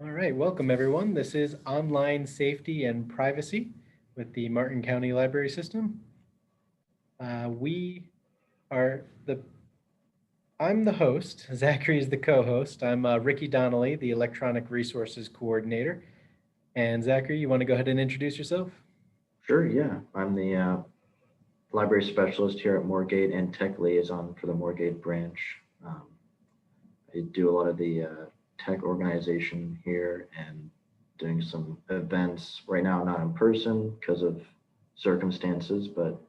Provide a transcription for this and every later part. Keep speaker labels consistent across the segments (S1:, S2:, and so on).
S1: All right, welcome everyone. This is Online Safety and Privacy with the Martin County Library System. We are I'm the host, Zachary is the co-host. I'm Riki Donnelly, the Electronic Resources Coordinator. And Zachary, you want to go ahead and introduce yourself?
S2: Sure, yeah. I'm the library specialist here at Moorgate and tech liaison for the Moorgate branch. I do a lot of the tech organization here and doing some events right now, not in person because of circumstances, but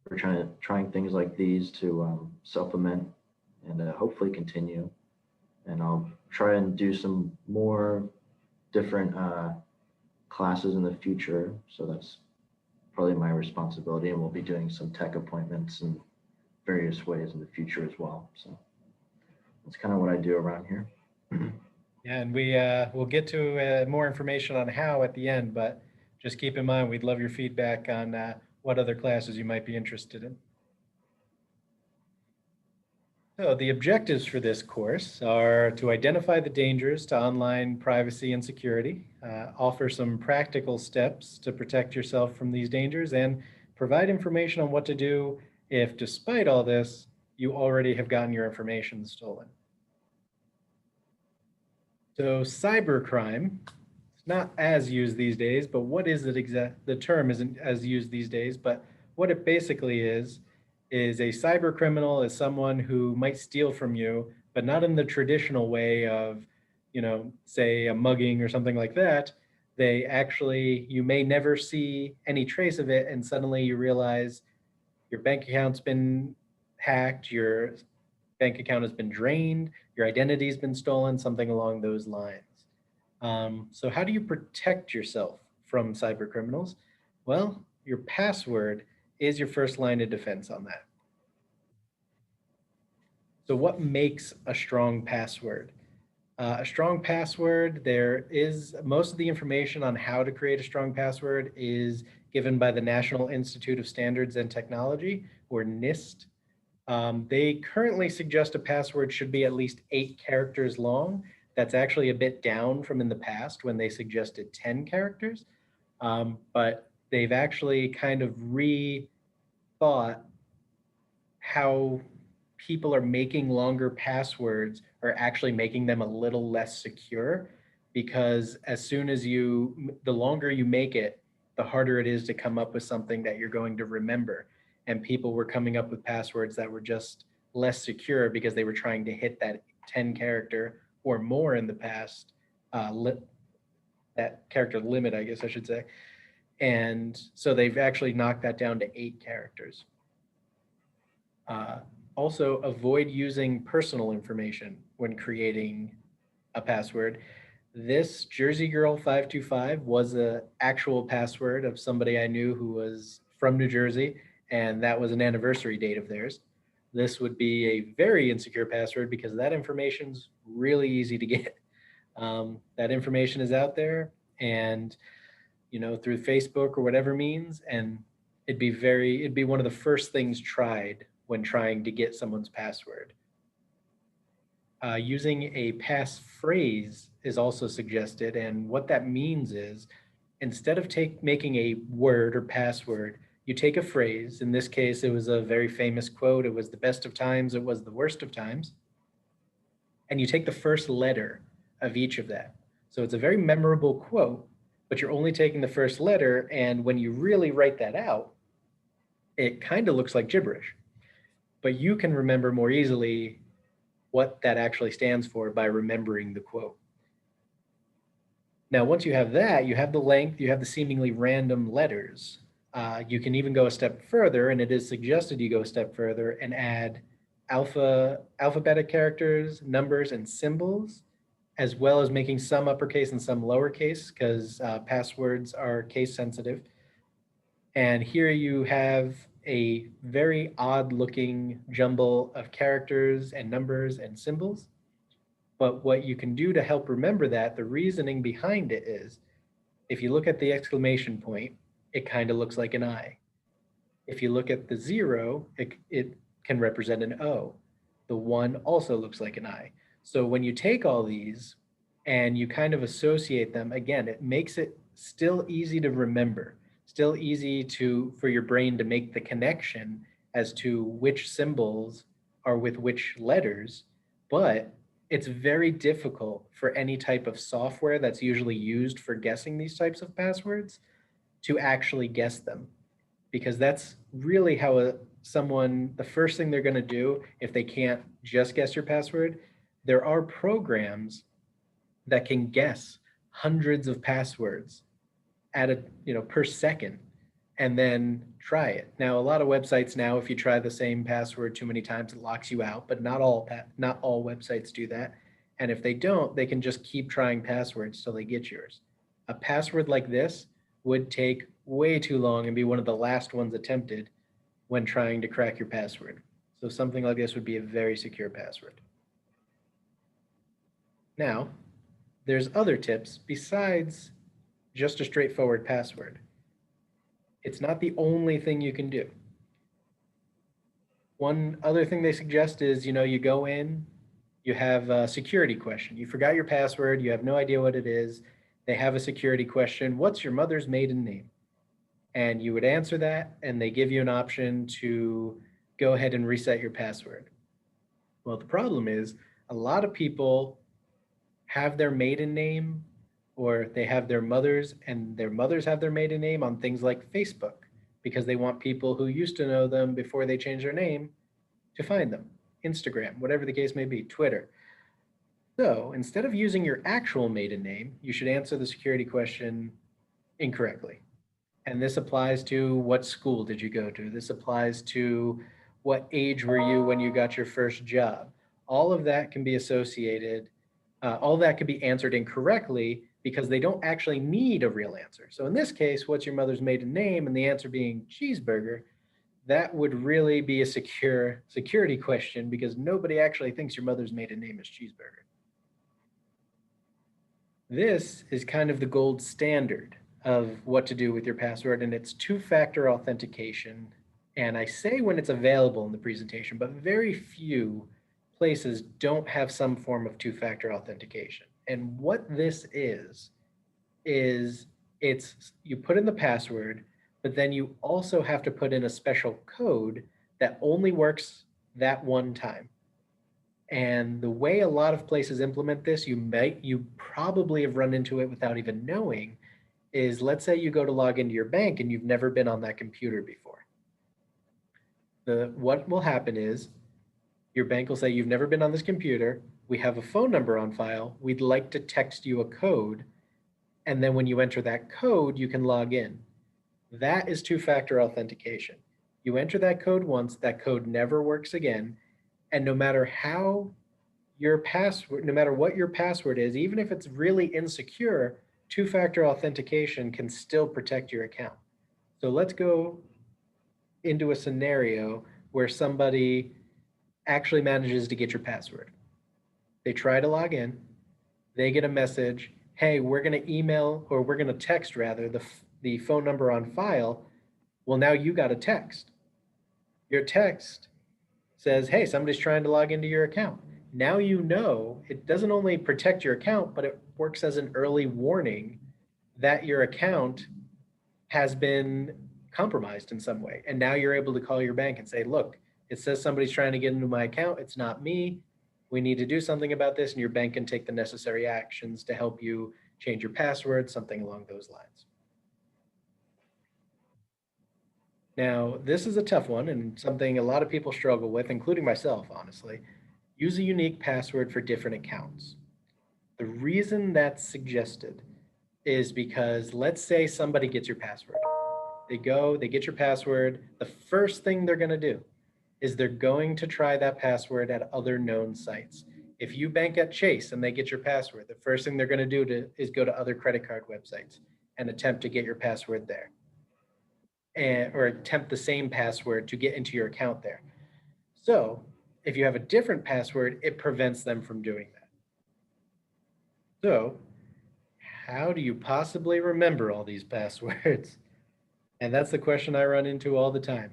S2: we're trying things like these to supplement and hopefully continue. And I'll try and do some more different classes in the future. So that's probably my responsibility, and we'll be doing some tech appointments in various ways in the future as well. So that's kind of what I do around here.
S1: Yeah, and we'll get to more information on how at the end, but just keep in mind, we'd love your feedback on what other classes you might be interested in. So the objectives for this course are to identify the dangers to online privacy and security, offer some practical steps to protect yourself from these dangers, and provide information on what to do if, despite all this, you already have gotten your information stolen. So cybercrime, it's not as used these days, but what is it the term isn't as used these days, but what it basically is a cyber criminal is someone who might steal from you, but not in the traditional way of, say a mugging or something like that. You may never see any trace of it, and suddenly you realize your bank account's been hacked, your bank account has been drained, your identity's been stolen, something along those lines. So how do you protect yourself from cyber criminals? Well, your password is your first line of defense on that. So what makes a strong password? A strong password, there is most of the information on how to create a strong password is given by the National Institute of Standards and Technology, or NIST. They currently suggest a password should be at least 8 characters long. That's actually a bit down from in the past when they suggested 10 characters. But they've actually kind of rethought how people are making longer passwords are actually making them a little less secure, because the longer you make it, the harder it is to come up with something that you're going to remember. And people were coming up with passwords that were just less secure because they were trying to hit that 10 character or more in the past, that character limit, I guess I should say. And so they've actually knocked that down to 8 characters. Also, avoid using personal information when creating a password. This Jersey Girl 525 was an actual password of somebody I knew who was from New Jersey, and that was an anniversary date of theirs. This would be a very insecure password because that information's really easy to get. That information is out there, and through Facebook or whatever means, and it'd be one of the first things tried when trying to get someone's password. Using a passphrase is also suggested, and what that means is instead of making a word or password, you take a phrase. In this case, it was a very famous quote. It was the best of times, it was the worst of times. And you take the first letter of each of that. So it's a very memorable quote, but you're only taking the first letter. And when you really write that out, it kind of looks like gibberish. But you can remember more easily what that actually stands for by remembering the quote. Now, once you have that, you have the length, you have the seemingly random letters. You can even go a step further, and it is suggested you go a step further and add alphabetic characters, numbers, and symbols, as well as making some uppercase and some lowercase, because passwords are case sensitive. And here you have a very odd looking jumble of characters and numbers and symbols. But what you can do to help remember that, the reasoning behind it is, if you look at the exclamation point, it kind of looks like an I. If you look at the 0, it can represent an O. The 1 also looks like an I. So when you take all these and you kind of associate them. Again, it makes it still easy to remember, still easy for your brain to make the connection as to which symbols are with which letters, but it's very difficult for any type of software that's usually used for guessing these types of passwords to actually guess them, because that's really how the first thing they're going to do if they can't just guess your password. There are programs that can guess hundreds of passwords at a per second, and then try it. Now, a lot of websites now, if you try the same password too many times, it locks you out, but not all websites do that. And if they don't, they can just keep trying passwords till they get yours. A password like this would take way too long and be one of the last ones attempted when trying to crack your password. So something like this would be a very secure password. Now, there's other tips besides just a straightforward password. It's not the only thing you can do. One other thing they suggest is, you go in, you have a security question. You forgot your password, you have no idea what it is. They have a security question. What's your mother's maiden name? And you would answer that, and they give you an option to go ahead and reset your password. Well, the problem is a lot of people have their maiden name, or they have their mothers and their mothers have their maiden name on things like Facebook, because they want people who used to know them before they change their name to find them. Instagram, whatever the case may be, Twitter. So instead of using your actual maiden name, you should answer the security question incorrectly. And this applies to what school did you go to? This applies to what age were you when you got your first job? All of that can be associated, all that could be answered incorrectly because they don't actually need a real answer. So in this case, what's your mother's maiden name? And the answer being cheeseburger, that would really be a security question because nobody actually thinks your mother's maiden name is cheeseburger. This is kind of the gold standard of what to do with your password, and it's two-factor authentication. And I say when it's available in the presentation, but very few places don't have some form of two-factor authentication. And what this is it's you put in the password, but then you also have to put in a special code that only works that one time. And the way a lot of places implement this, you probably have run into it without even knowing, is let's say you go to log into your bank and you've never been on that computer before. What will happen is your bank will say, you've never been on this computer. We have a phone number on file. We'd like to text you a code. And then when you enter that code, you can log in. That is two-factor authentication. You enter that code once, that code never works again. And no matter what your password is, even if it's really insecure, two-factor authentication can still protect your account. So let's go into a scenario where somebody actually manages to get your password. They try to log in, they get a message, hey, we're going to email, or we're going to text rather, the phone number on file. Well, now you got a text. Your text says, hey, somebody's trying to log into your account. Now you know it doesn't only protect your account, but it works as an early warning that your account has been compromised in some way. And now you're able to call your bank and say, look, it says somebody's trying to get into my account. It's not me. We need to do something about this. And your bank can take the necessary actions to help you change your password, something along those lines. Now, this is a tough one and something a lot of people struggle with, including myself, honestly. Use a unique password for different accounts. The reason that's suggested is because let's say somebody gets your password. They get your password. The first thing they're going to do is they're going to try that password at other known sites. If you bank at Chase and they get your password, the first thing they're going to do is go to other credit card websites and attempt to get your password there. Or attempt the same password to get into your account there. So if you have a different password, it prevents them from doing that. So how do you possibly remember all these passwords? And that's the question I run into all the time.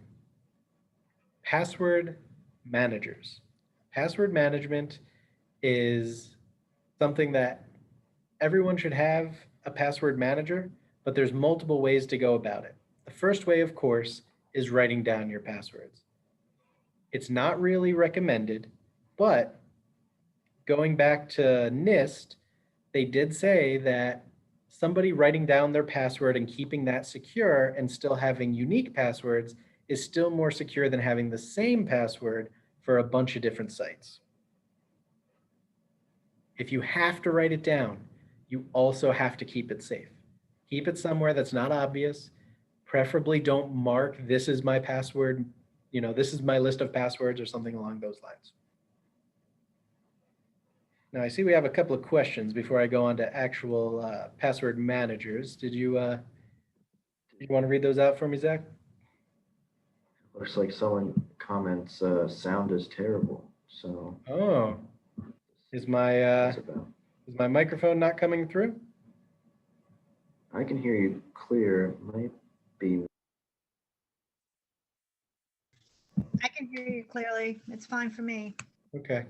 S1: Password managers. Password management is something that everyone should have a password manager, but there's multiple ways to go about it. The first way, of course, is writing down your passwords. It's not really recommended, but going back to NIST, they did say that somebody writing down their password and keeping that secure and still having unique passwords is still more secure than having the same password for a bunch of different sites. If you have to write it down, you also have to keep it safe. Keep it somewhere that's not obvious. Preferably don't mark this is my password, this is my list of passwords or something along those lines. Now I see we have a couple of questions before I go on to actual password managers. Did you want to read those out for me, Zach?
S2: Looks like someone comments, sound is terrible. So
S1: Oh, is my
S2: that's about.
S1: is my microphone not coming through?
S2: I can hear you clear. Might be.
S3: I can hear you clearly. It's fine for me.
S1: Okay.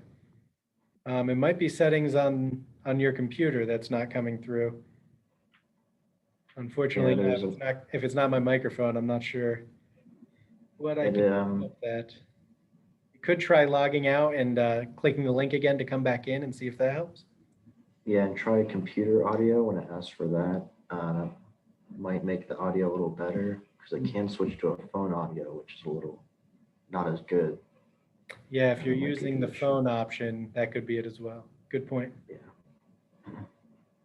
S1: It might be settings on your computer that's not coming through. Unfortunately,
S2: Yeah,
S1: if it's not my microphone, I'm not sure what I can do about that. You could try logging out and clicking the link again to come back in and see if that helps.
S2: Yeah, and try computer audio when it asks for that. Might make the audio a little better because it can switch to a phone audio, which is a little not as good.
S1: Yeah, if you're
S2: Might be a
S1: using the
S2: glitch.
S1: phone option, that could be it as well. Good point.
S2: Yeah.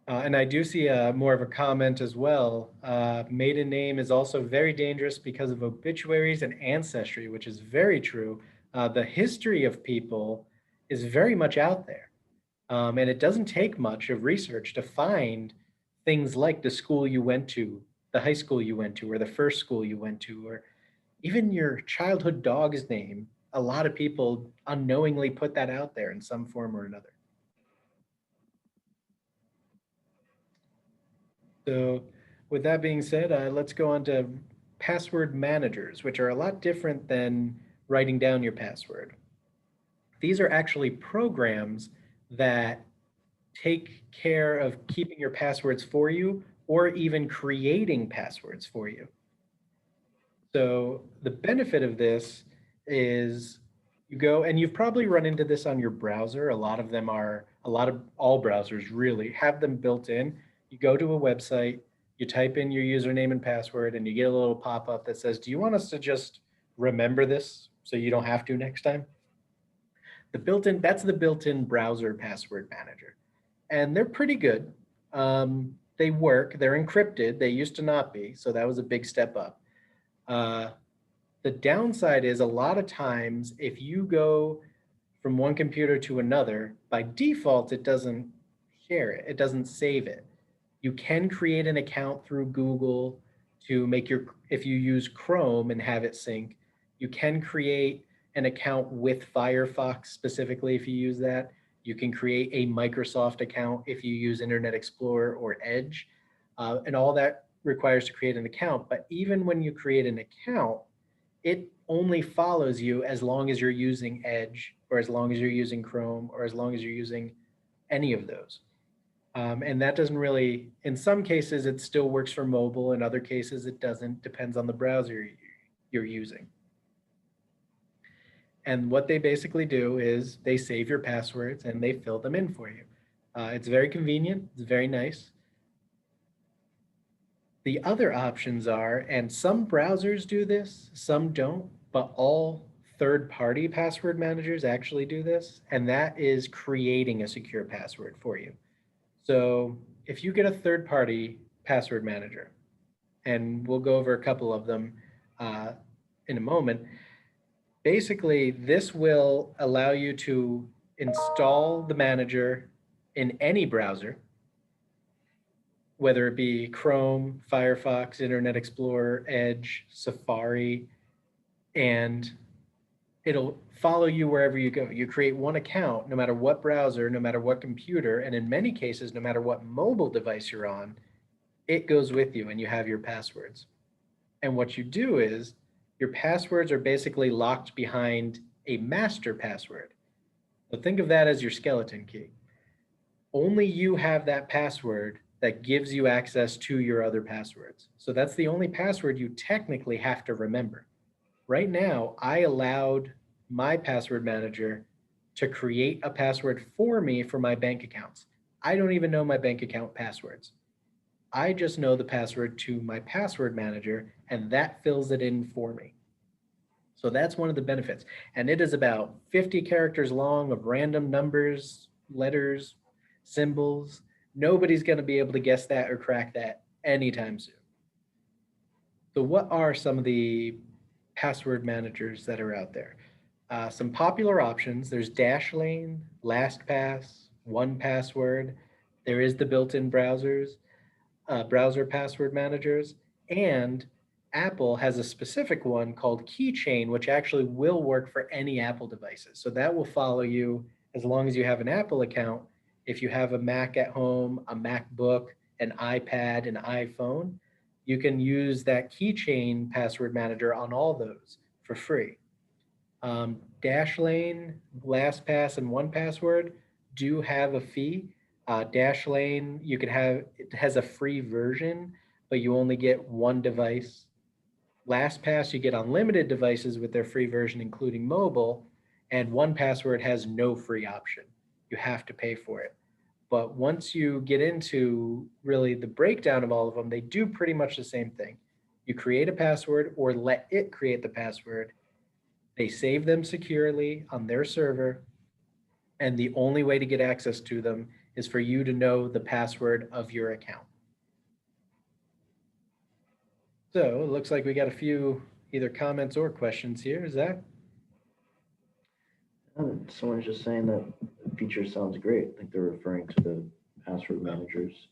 S1: And I do see more of a comment as well. Maiden name is also very dangerous because of obituaries and ancestry, which is very true. The history of people is very much out there. And it doesn't take much of research to find things like the school you went to, the high school you went to, or the first school you went to, or even your childhood dog's name. A lot of people unknowingly put that out there in some form or another. So with that being said, let's go on to password managers, which are a lot different than writing down your password. These are actually programs that take care of keeping your passwords for you or even creating passwords for you. So the benefit of this is you go, and you've probably run into this on your browser. All browsers really have them built in. You go to a website, you type in your username and password, and you get a little pop-up that says, do you want us to just remember this so you don't have to next time? That's the built-in browser password manager. And they're pretty good. They work, they're encrypted. They used to not be, so that was a big step up. The downside is a lot of times if you go from one computer to another, by default, it doesn't share it. It doesn't save it. You can create an account through Google if you use Chrome and have it sync, you can create an account with Firefox specifically if you use that. You can create a Microsoft account if you use Internet Explorer or Edge. And all that requires to create an account. But even when you create an account, it only follows you as long as you're using Edge or as long as you're using Chrome or as long as you're using any of those. And that doesn't really, in some cases, it still works for mobile. In other cases, it doesn't. Depends on the browser you're using. And what they basically do is they save your passwords and they fill them in for you. It's very convenient. It's very nice. The other options are, and some browsers do this, some don't, but all third-party password managers actually do this, and that is creating a secure password for you. So if you get a third-party password manager, and we'll go over a couple of them in a moment, basically this will allow you to install the manager in any browser, whether it be Chrome, Firefox, Internet Explorer, Edge, Safari, and it'll follow you wherever you go. You create one account, no matter what browser, no matter what computer, and in many cases, no matter what mobile device you're on, it goes with you and you have your passwords. And what you do is your passwords are basically locked behind a master password. So think of that as your skeleton key. only you have that password that gives you access to your other passwords. So that's the only password you technically have to remember. Right now, I allowed my password manager to create a password for me for my bank accounts. I don't even know my bank account passwords. I just know the password to my password manager, and that fills it in for me. So that's one of the benefits. And it is about 50 characters long of random numbers, letters, symbols. Nobody's going to be able to guess that or crack that anytime soon. So, what are some of the password managers that are out there? Some popular options, there's Dashlane, LastPass, 1Password. There is the built-in browser password managers, and Apple has a specific one called Keychain, which actually will work for any Apple devices. So that will follow you as long as you have an Apple account. If you have a Mac at home, a MacBook, an iPad, an iPhone, you can use that Keychain password manager on all those for free. Dashlane, LastPass, and 1Password do have a fee. Dashlane, you can have it has a free version, but you only get one device. LastPass, you get unlimited devices with their free version, including mobile, and 1Password has no free option. You have to pay for it. But once you get into really the breakdown of all of them, they do pretty much the same thing. You create a password or let it create the password. They save them securely on their server, and the only way to get access to them is for you to know the password of your account. So it looks like we got a few either comments or questions here. Is that?
S2: Someone's just saying that feature sounds great. I think they're referring to the password managers.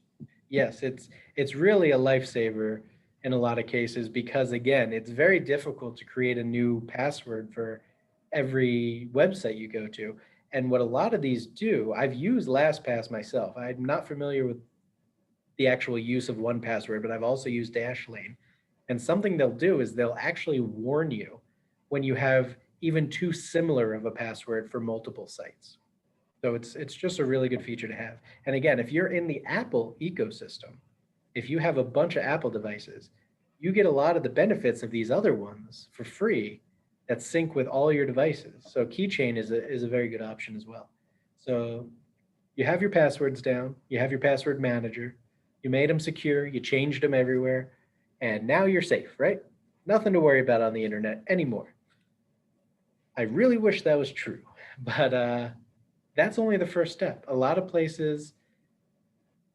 S1: Yes, it's really a lifesaver in a lot of cases because again, it's very difficult to create a new password for every website you go to. And what a lot of these do, I've used LastPass myself. I'm not familiar with the actual use of 1Password, but I've also used Dashlane. And something they'll do is they'll actually warn you when you have even too similar of a password for multiple sites. So it's just a really good feature to have. And again, if you're in the Apple ecosystem, if you have a bunch of Apple devices, you get a lot of the benefits of these other ones for free that sync with all your devices. So Keychain is a very good option as well. So you have your passwords down, you have your password manager, you made them secure, you changed them everywhere, and now you're safe, right? Nothing to worry about on the internet anymore. I really wish that was true, but that's only the first step. A lot of places,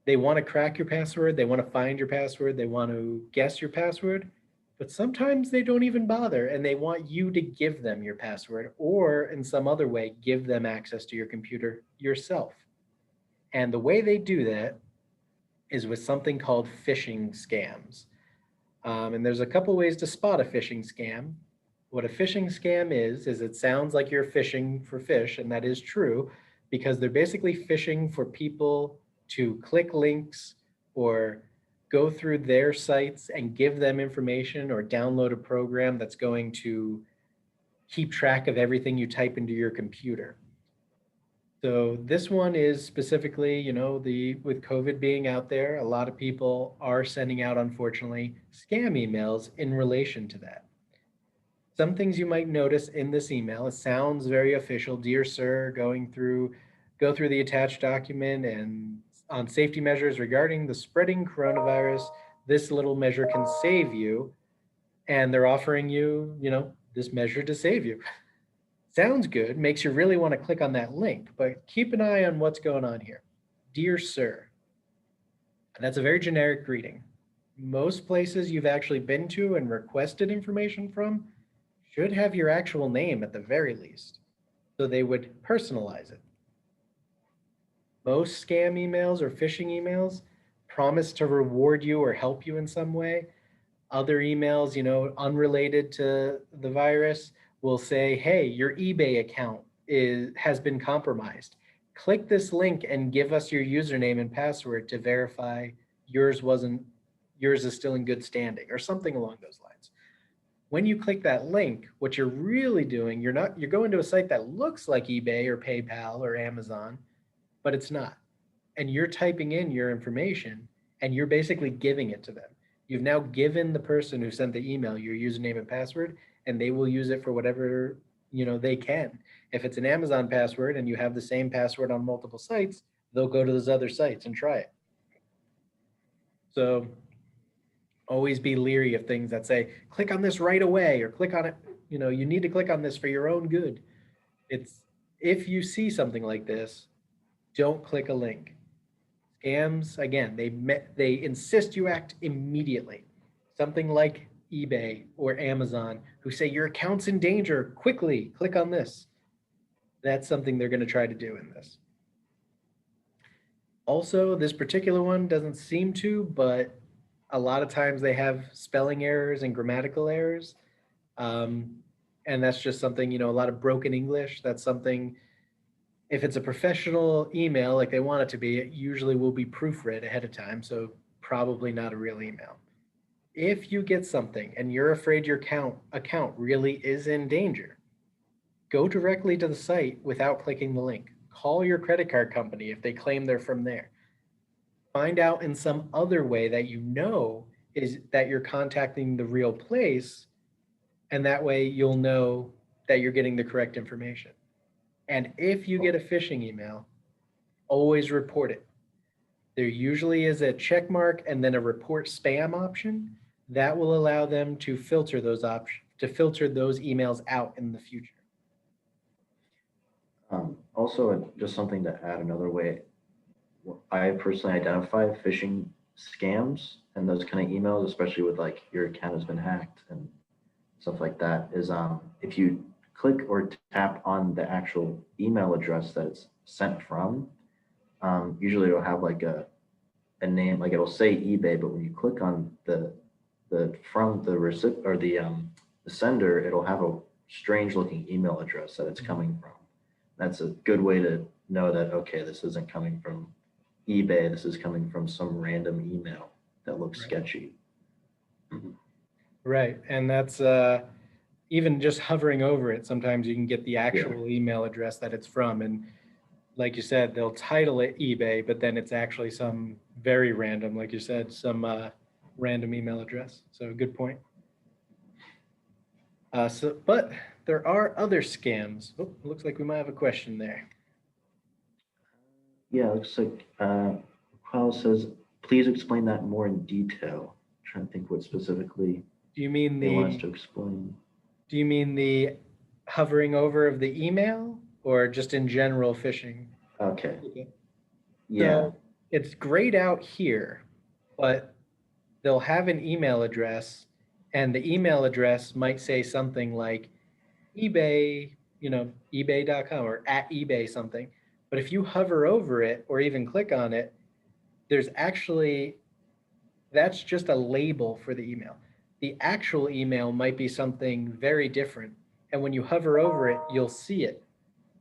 S1: they want to crack your password, they want to find your password, they want to guess your password, but sometimes they don't even bother and they want you to give them your password or in some other way, give them access to your computer yourself. And the way they do that is with something called phishing scams. And there's a couple ways to spot a phishing scam. What a phishing scam is it sounds like you're fishing for fish, and that is true because they're basically fishing for people to click links or go through their sites and give them information or download a program that's going to keep track of everything you type into your computer. So this one is specifically, with COVID being out there, a lot of people are sending out, unfortunately, scam emails in relation to that. Some things you might notice in this email, it sounds very official. Dear sir, go through the attached document and on safety measures regarding the spreading coronavirus, this little measure can save you. And they're offering you, this measure to save you. Sounds good, makes you really want to click on that link, but keep an eye on what's going on here. Dear sir, and that's a very generic greeting. Most places you've actually been to and requested information from should have your actual name at the very least, so they would personalize it. Most scam emails or phishing emails promise to reward you or help you in some way. Other emails, unrelated to the virus, will say, hey, your eBay account has been compromised. Click this link and give us your username and password to verify yours is still in good standing or something along those lines. When you click that link, what you're really doing, you're going to a site that looks like eBay or PayPal or Amazon, but it's not. and you're typing in your information and you're basically giving it to them. You've now given the person who sent the email your username and password, and they will use it for whatever, they can. If it's an Amazon password and you have the same password on multiple sites, they'll go to those other sites and try it. So always be leery of things that say, click on this right away, or click on it. You need to click on this for your own good. If you see something like this, don't click a link. Scams, again, they insist you act immediately. Something like eBay or Amazon, who say your account's in danger, quickly click on this. That's something they're going to try to do in this. Also, this particular one doesn't seem to, but a lot of times they have spelling errors and grammatical errors. And that's just something, a lot of broken English. That's something, if it's a professional email like they want it to be, it usually will be proofread ahead of time. So probably not a real email. If you get something and you're afraid your account really is in danger, go directly to the site without clicking the link. Call your credit card company if they claim they're from there. Find out in some other way that is that you're contacting the real place, and that way you'll know that you're getting the correct information. And if you get a phishing email, always report it. There usually is a check mark and then a report spam option that will allow them to filter those emails out in the future.
S2: Also, just something to add another way, I personally identify phishing scams and those kind of emails, especially with like your account has been hacked and stuff like that, is if you click or tap on the actual email address that it's sent from, usually it'll have like a name, like it'll say eBay, but when you click on the from the recipient or the sender, it'll have a strange looking email address that it's coming from. That's a good way to know that, okay, this isn't coming from eBay, this is coming from some random email that looks sketchy.
S1: Right, and that's even just hovering over it, sometimes you can get the actual email address that it's from. And like you said, they'll title it eBay, but then it's actually some very random, like you said, some random email address. So good point. But there are other scams. Oh, looks like we might have a question there.
S2: Yeah, it looks like Kyle says, please explain that more in detail. I'm trying to think what specifically
S1: Do you mean
S2: they want us to explain.
S1: Do you mean the hovering over of the email, or just in general phishing?
S2: Okay.
S1: Yeah. So it's grayed out here, but they'll have an email address, and the email address might say something like eBay, ebay.com or at eBay something. But if you hover over it or even click on it, that's just a label for the email. The actual email might be something very different. And when you hover over it, you'll see it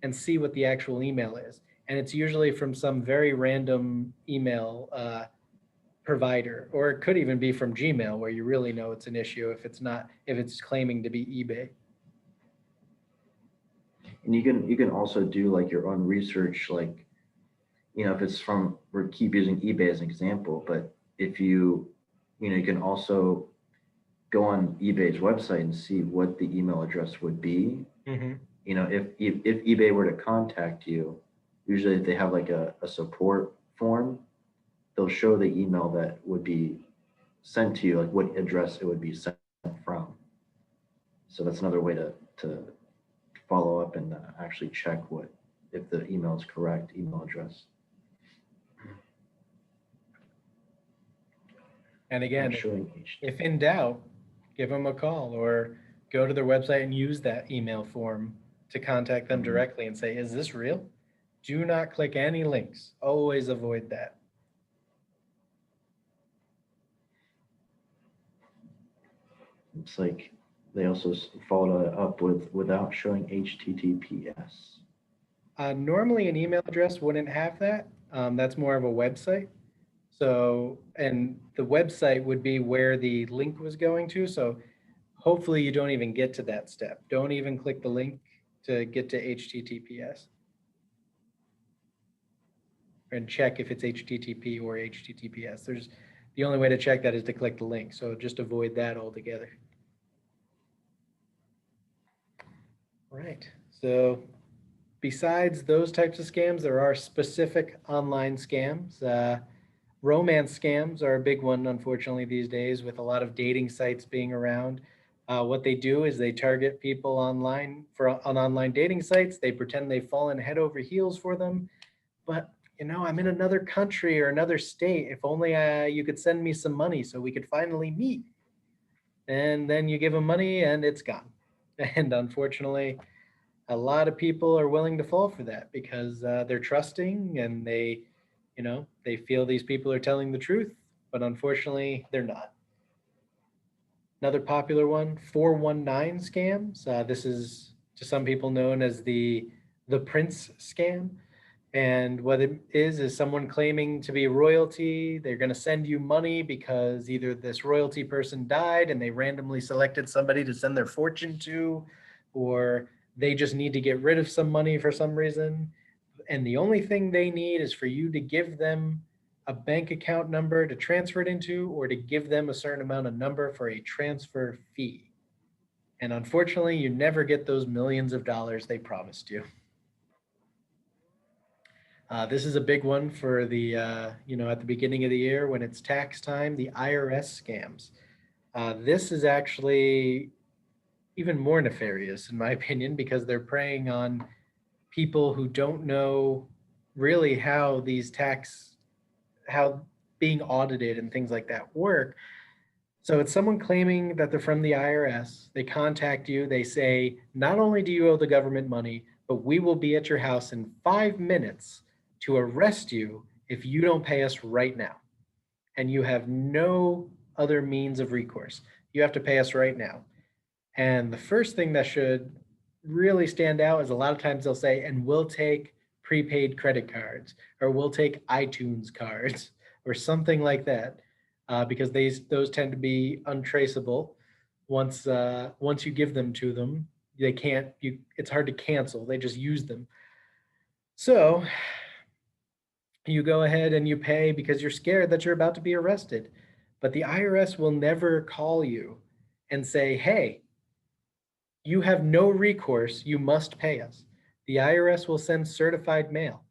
S1: and see what the actual email is. And it's usually from some very random email provider, or it could even be from Gmail, where you really know it's an issue if it's claiming to be eBay.
S2: And you can also do like your own research, like, if it's from, we keep using eBay as an example, but if you can also go on eBay's website and see what the email address would be.
S1: Mm-hmm.
S2: If eBay were to contact you, usually if they have like a support form, they'll show the email that would be sent to you, like what address it would be sent from. So that's another way to follow up and actually check if the email is correct email address.
S1: And again, if in doubt, give them a call or go to their website and use that email form to contact them directly and say, is this real? Do not click any links. Always avoid that.
S2: It's like they also followed it up without showing HTTPS.
S1: Normally an email address wouldn't have that. That's more of a website. So, and the website would be where the link was going to. So hopefully you don't even get to that step. Don't even click the link to get to HTTPS. and check if it's HTTP or HTTPS. The only way to check that is to click the link. So just avoid that altogether. Right. So besides those types of scams, there are specific online scams. Romance scams are a big one, unfortunately, these days, with a lot of dating sites being around. What they do is they target people online on online dating sites. They pretend they've fallen head over heels for them. But, I'm in another country or another state. If only you could send me some money so we could finally meet. And then you give them money and it's gone. And unfortunately, a lot of people are willing to fall for that because they're trusting and they feel these people are telling the truth, but unfortunately they're not. Another popular one, 419 scams. This is to some people known as the Prince scam. And what it is someone claiming to be royalty. They're going to send you money because either this royalty person died and they randomly selected somebody to send their fortune to, or they just need to get rid of some money for some reason. And the only thing they need is for you to give them a bank account number to transfer it into, or to give them a certain amount of number for a transfer fee. And unfortunately, you never get those millions of dollars they promised you. This is a big one for at the beginning of the year when it's tax time, the IRS scams. This is actually even more nefarious, in my opinion, because they're preying on people who don't know really how being audited and things like that work. So it's someone claiming that they're from the IRS. They contact you. They say, not only do you owe the government money, but we will be at your house in 5 minutes to arrest you if you don't pay us right now. And you have no other means of recourse. You have to pay us right now. And the first thing that should really stand out is a lot of times they'll say, and we'll take prepaid credit cards, or we'll take iTunes cards, or something like that, because those tend to be untraceable. Once you give them to them, it's hard to cancel. They just use them. So you go ahead and you pay because you're scared that you're about to be arrested. But the IRS will never call you and say, hey, you have no recourse. You must pay us. The IRS will send certified mail.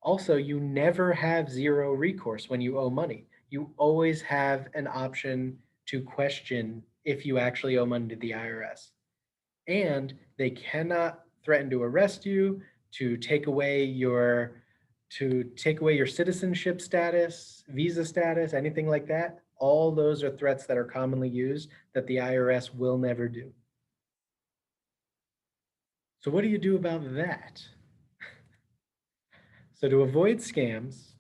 S1: Also, you never have zero recourse when you owe money. You always have an option to question if you actually owe money to the IRS. And they cannot threaten to arrest you, to take away your citizenship status, visa status, anything like that. All those are threats that are commonly used that the IRS will never do. So what do you do about that? So to avoid scams,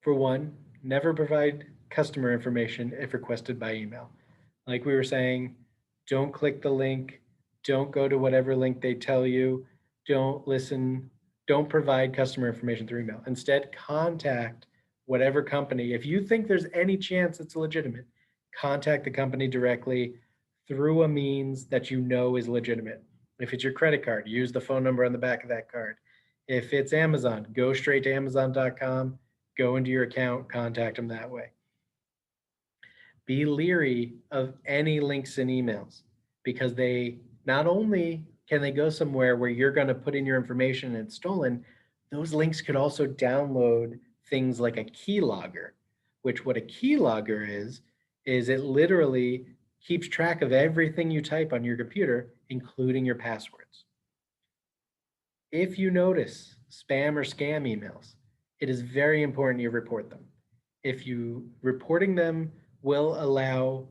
S1: for one, never provide customer information if requested by email. Like we were saying, don't click the link, don't go to whatever link they tell you, don't listen, don't provide customer information through email. Instead, contact whatever company. If you think there's any chance it's legitimate, contact the company directly through a means that you know is legitimate. If it's your credit card, use the phone number on the back of that card. If it's Amazon, go straight to Amazon.com, go into your account, contact them that way. Be leery of any links in emails because they not only can they go somewhere where you're going to put in your information and it's stolen, those links could also download things like a keylogger, which what a keylogger is it literally keeps track of everything you type on your computer, including your passwords. If you notice spam or scam emails, it is very important you report them. If you reporting them will allow,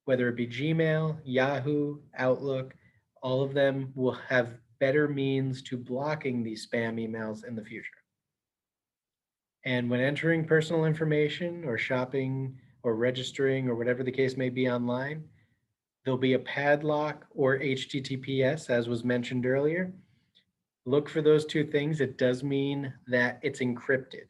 S1: whether it be Gmail, Yahoo, Outlook, all of them will have better means to blocking these spam emails in the future. And when entering personal information or shopping or registering or whatever the case may be online, there'll be a padlock or HTTPS, as was mentioned earlier. Look for those two things. It does mean that it's encrypted.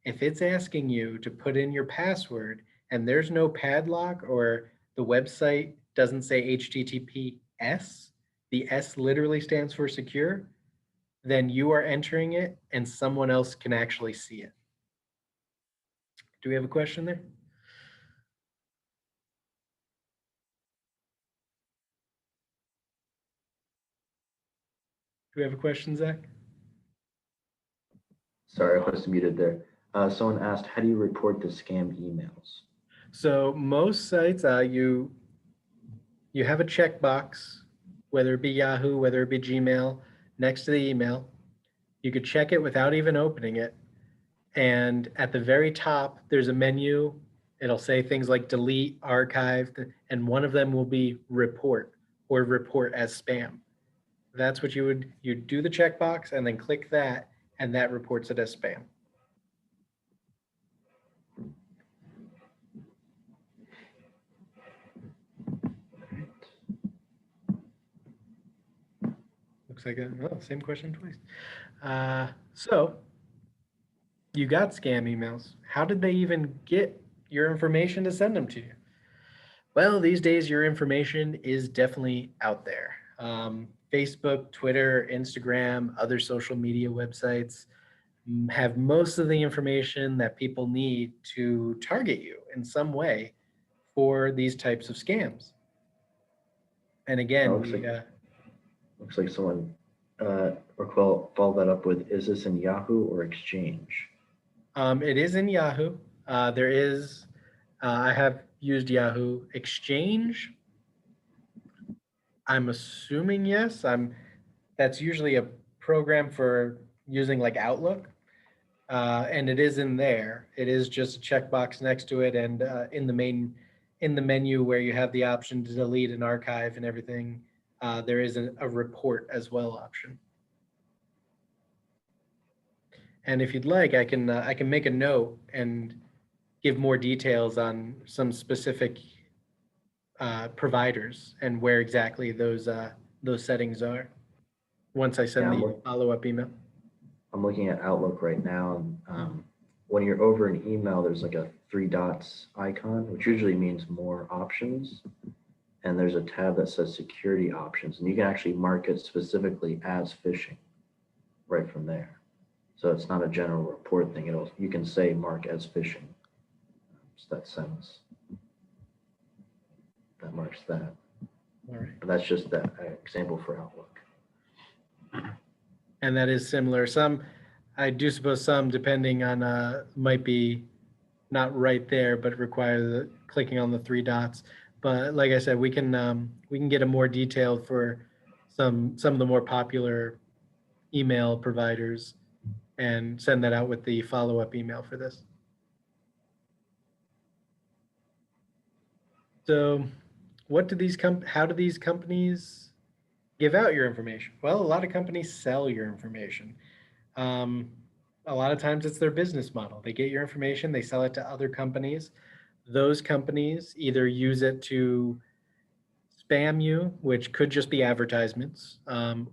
S1: If it's asking you to put in your password and there's no padlock or the website doesn't say HTTPS, the S literally stands for secure, then you are entering it and someone else can actually see it. Do we have a question there? Do we have a question, Zach?
S2: Sorry, I was muted there. Someone asked, how do you report the scam emails?
S1: So most sites, you have a checkbox, whether it be Yahoo, whether it be Gmail, next to the email. You could check it without even opening it. And at the very top, there's a menu. It'll say things like delete, archive, and one of them will be report or report as spam. That's what you do the checkbox and then click that, and that reports it as spam. Looks like same question twice. So you got scam emails. How did they even get your information to send them to you? Well, these days your information is definitely out there. Facebook, Twitter, Instagram, other social media websites have most of the information that people need to target you in some way for these types of scams. And again,
S2: Looks like someone or follow that up with, is this in Yahoo or Exchange?
S1: it is in Yahoo. There is, I have used Yahoo. Exchange, I'm assuming yes. That's usually a program for using like Outlook. And it is in there. It is just a checkbox next to it, and in the menu where you have the option to delete and archive and everything, there is a report as well option. And if you'd like, I can make a note and give more details on some specific providers and where exactly those settings are once I send the follow-up email.
S2: I'm looking at Outlook right now. When you're over an email, there's like a 3 dots icon, which usually means more options. And there's a tab that says security options, and you can actually mark it specifically as phishing right from there. So it's not a general report thing. You can say mark as phishing. So that sends, that marks that.
S1: All right.
S2: But that's just that example for Outlook.
S1: And that is similar. Some, I do suppose some, depending on, might be not right there, but require the clicking on the 3 dots. But like I said, we can get a more detailed for some of the more popular email providers and send that out with the follow-up email for this. So how do these companies give out your information? Well, a lot of companies sell your information. A lot of times it's their business model. They get your information, they sell it to other companies. Those companies either use it to spam you, which could just be advertisements,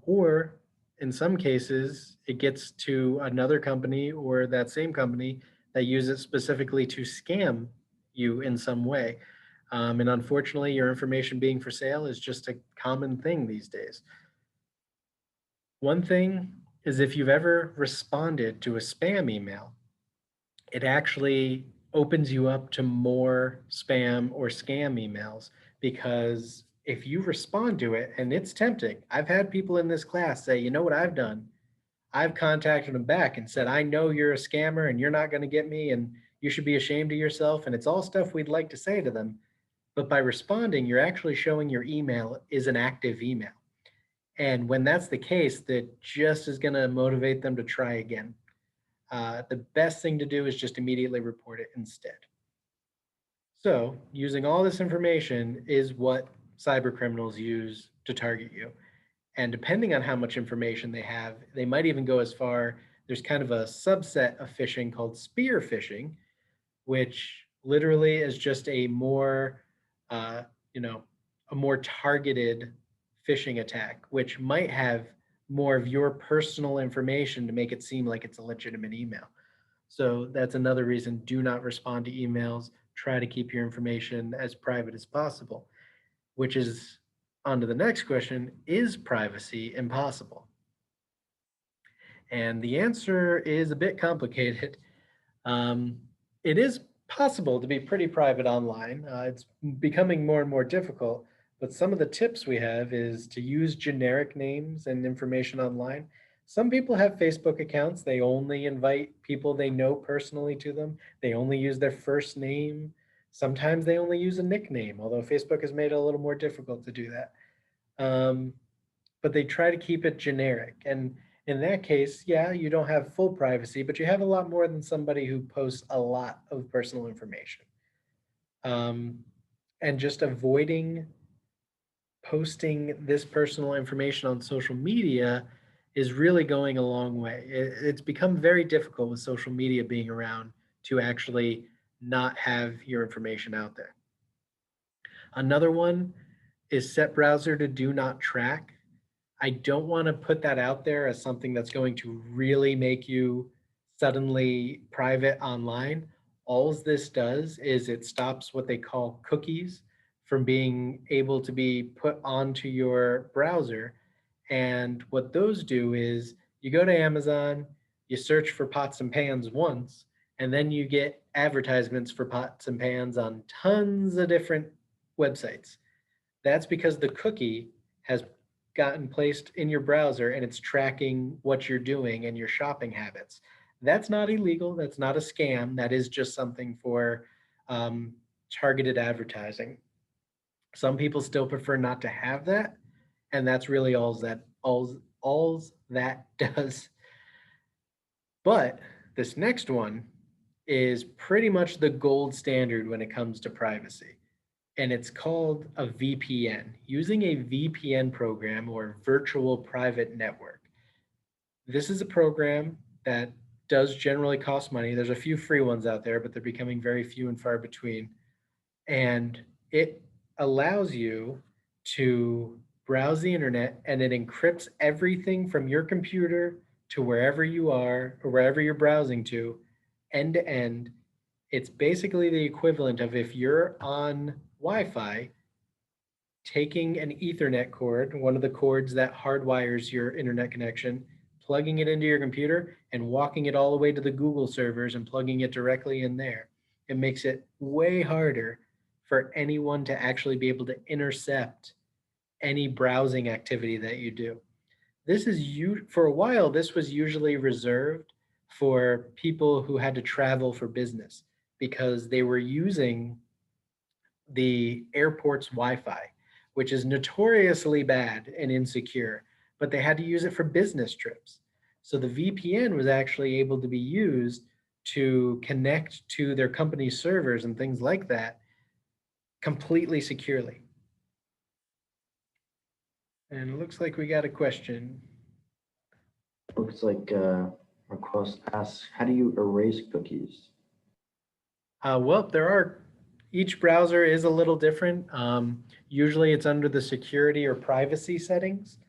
S1: or in some cases, it gets to another company or that same company that use it specifically to scam you in some way. And unfortunately, your information being for sale is just a common thing these days. One thing is if you've ever responded to a spam email, it actually opens you up to more spam or scam emails, because if you respond to it, and it's tempting. I've had people in this class say, you know what I've done? I've contacted them back and said, I know you're a scammer and you're not going to get me and you should be ashamed of yourself. And it's all stuff we'd like to say to them. But by responding, you're actually showing your email is an active email. And when that's the case, that just is going to motivate them to try again. The best thing to do is just immediately report it instead. So using all this information is what cyber criminals use to target you. And depending on how much information they have, they might even go as far, there's kind of a subset of phishing called spear phishing, which literally is just a more, a more targeted phishing attack, which might have more of your personal information to make it seem like it's a legitimate email. So that's another reason, do not respond to emails. Try to keep your information as private as possible, which is on to the next question, is privacy impossible? And the answer is a bit complicated. It is possible to be pretty private online. It's becoming more and more difficult, but some of the tips we have is to use generic names and information online. Some people have Facebook accounts. They only invite people they know personally to them. They only use their first name. Sometimes they only use a nickname, although Facebook has made it a little more difficult to do that. Um, but they try to keep it generic. And in that case, yeah, you don't have full privacy, but you have a lot more than somebody who posts a lot of personal information. Um, and just avoiding posting this personal information on social media is really going a long way. It's become very difficult with social media being around to actually not have your information out there. Another one is set browser to do not track. I don't want to put that out there as something that's going to really make you suddenly private online. All this does is it stops what they call cookies from being able to be put onto your browser. And what those do is you go to Amazon, you search for pots and pans once, and then you get advertisements for pots and pans on tons of different websites. That's because the cookie has gotten placed in your browser and it's tracking what you're doing and your shopping habits. That's not illegal. That's not a scam. That is just something for um, targeted advertising. Some people still prefer not to have that, and that's really all that does. But this next one is pretty much the gold standard when it comes to privacy, and it's called a VPN. Using a VPN program or virtual private network. This is a program that does generally cost money. There's a few free ones out there, but they're becoming very few and far between. And it allows you to browse the internet and it encrypts everything from your computer to wherever you are or wherever you're browsing to end. It's basically the equivalent of if you're on Wi-Fi, taking an Ethernet cord, one of the cords that hardwires your internet connection, plugging it into your computer and walking it all the way to the Google servers and plugging it directly in there. It makes it way harder for anyone to actually be able to intercept any browsing activity that you do. This is for a while, this was usually reserved for people who had to travel for business because they were using the airport's Wi-Fi, which is notoriously bad and insecure, but they had to use it for business trips. So the VPN was actually able to be used to connect to their company's servers and things like that completely securely. And it looks like we got a question.
S2: Looks like request asks, how do you erase cookies?
S1: Well, each browser is a little different. Usually it's under the security or privacy settings.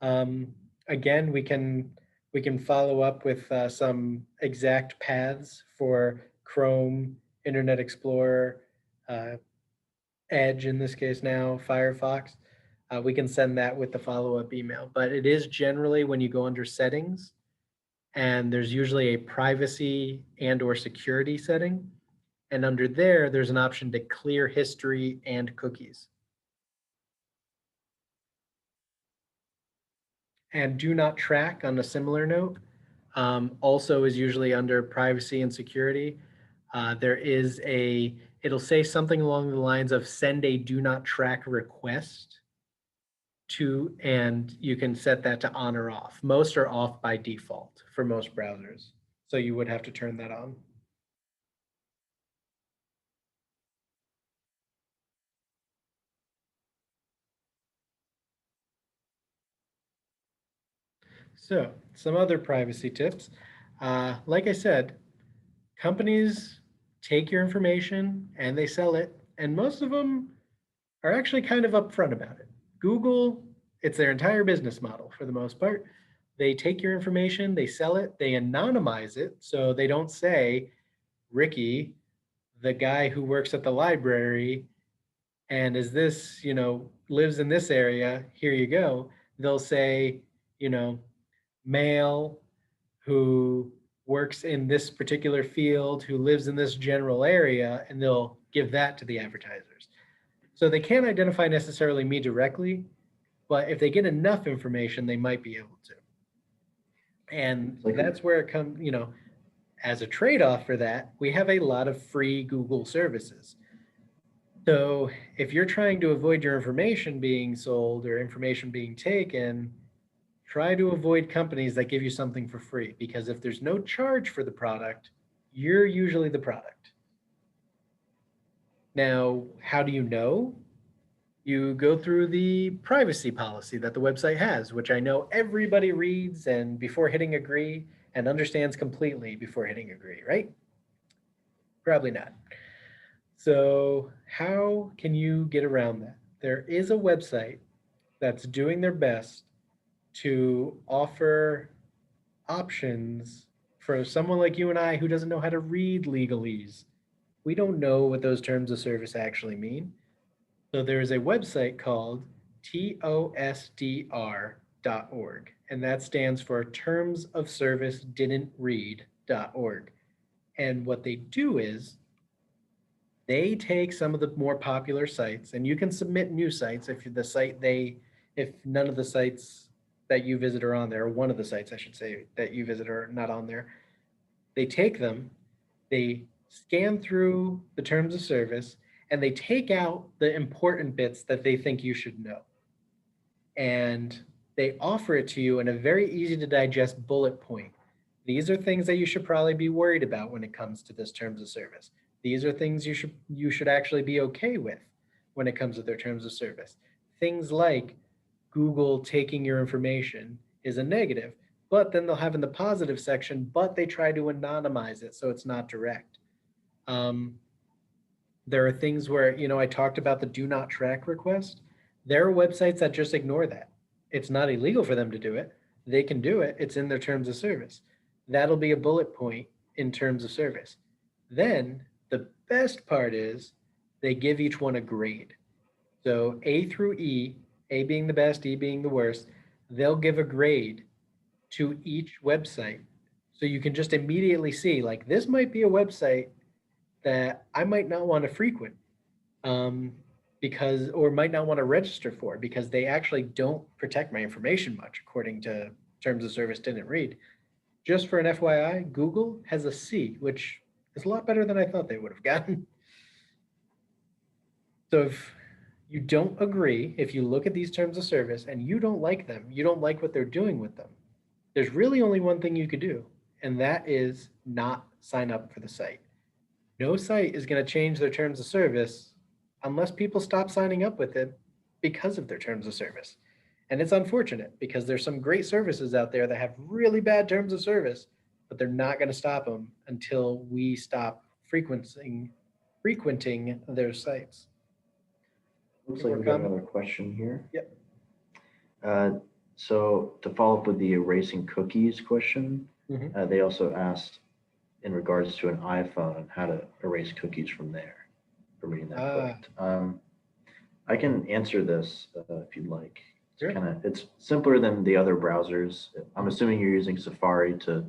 S1: Again, we can follow up with some exact paths for Chrome, Internet Explorer, uh, Edge in this case now, Firefox. We can send that with the follow-up email. But it is generally when you go under settings, and there's usually a privacy and or security setting. And under there, there's an option to clear history and cookies. And do not track on a similar note also is usually under privacy and security. It'll say something along the lines of send a do not track request to, and you can set that to on or off. Most are off by default for most browsers. So you would have to turn that on. So some other privacy tips. Like I said, companies take your information and they sell it, and most of them are actually kind of upfront about it. Google, it's their entire business model for the most part. They take your information, they sell it, they anonymize it, so they don't say, Riki, the guy who works at the library and is this, lives in this area, here you go. They'll say, male who works in this particular field, who lives in this general area, and they'll give that to the advertisers. So they can't identify necessarily me directly, but if they get enough information, they might be able to. And
S2: It's like
S1: that's where it comes, as a trade-off for that, we have a lot of free Google services. So if you're trying to avoid your information being sold or information being taken, try to avoid companies that give you something for free, because if there's no charge for the product, you're usually the product. Now, how do you know? You go through the privacy policy that the website has, which I know everybody reads and before hitting agree and understands completely before hitting agree, right? Probably not. So how can you get around that? There is a website that's doing their best to offer options for someone like you and I who doesn't know how to read legalese. We don't know what those terms of service actually mean. So there is a website called TOSDR.org, and that stands for Terms of Service Didn't Read.org. And what they do is they take some of the more popular sites, and you can submit new sites if none of the sites that you visit are on there, or one of the sites I should say that you visit are not on there. They take them, they scan through the terms of service, and they take out the important bits that they think you should know. And they offer it to you in a very easy to digest bullet point. These are things that you should probably be worried about when it comes to this terms of service. These are things you should actually be okay with when it comes to their terms of service. Things like Google taking your information is a negative, but then they'll have in the positive section, but they try to anonymize it so it's not direct. There are things where, I talked about the do not track request. There are websites that just ignore that. It's not illegal for them to do it. They can do it. It's in their terms of service. That'll be a bullet point in terms of service. Then the best part is they give each one a grade. So A through E, A being the best, E being the worst, they'll give a grade to each website. So you can just immediately see, like, this might be a website that I might not want to frequent or might not want to register for, because they actually don't protect my information much, according to terms of service didn't read. Just for an FYI, Google has a C, which is a lot better than I thought they would have gotten. So if you don't agree, if you look at these terms of service and you don't like them, you don't like what they're doing with them, there's really only one thing you could do, and that is not sign up for the site. No site is going to change their terms of service unless people stop signing up with it because of their terms of service. And it's unfortunate, because there's some great services out there that have really bad terms of service, but they're not going to stop them until we stop frequenting their sites.
S2: Looks like we got another question here.
S1: Yep.
S2: So to follow up with the erasing cookies question,
S1: Mhm.
S2: they also asked in regards to an iPhone and how to erase cookies from there. For reading that correct. I can answer this if you'd like.
S1: Sure.
S2: It's simpler than the other browsers. I'm assuming you're using Safari to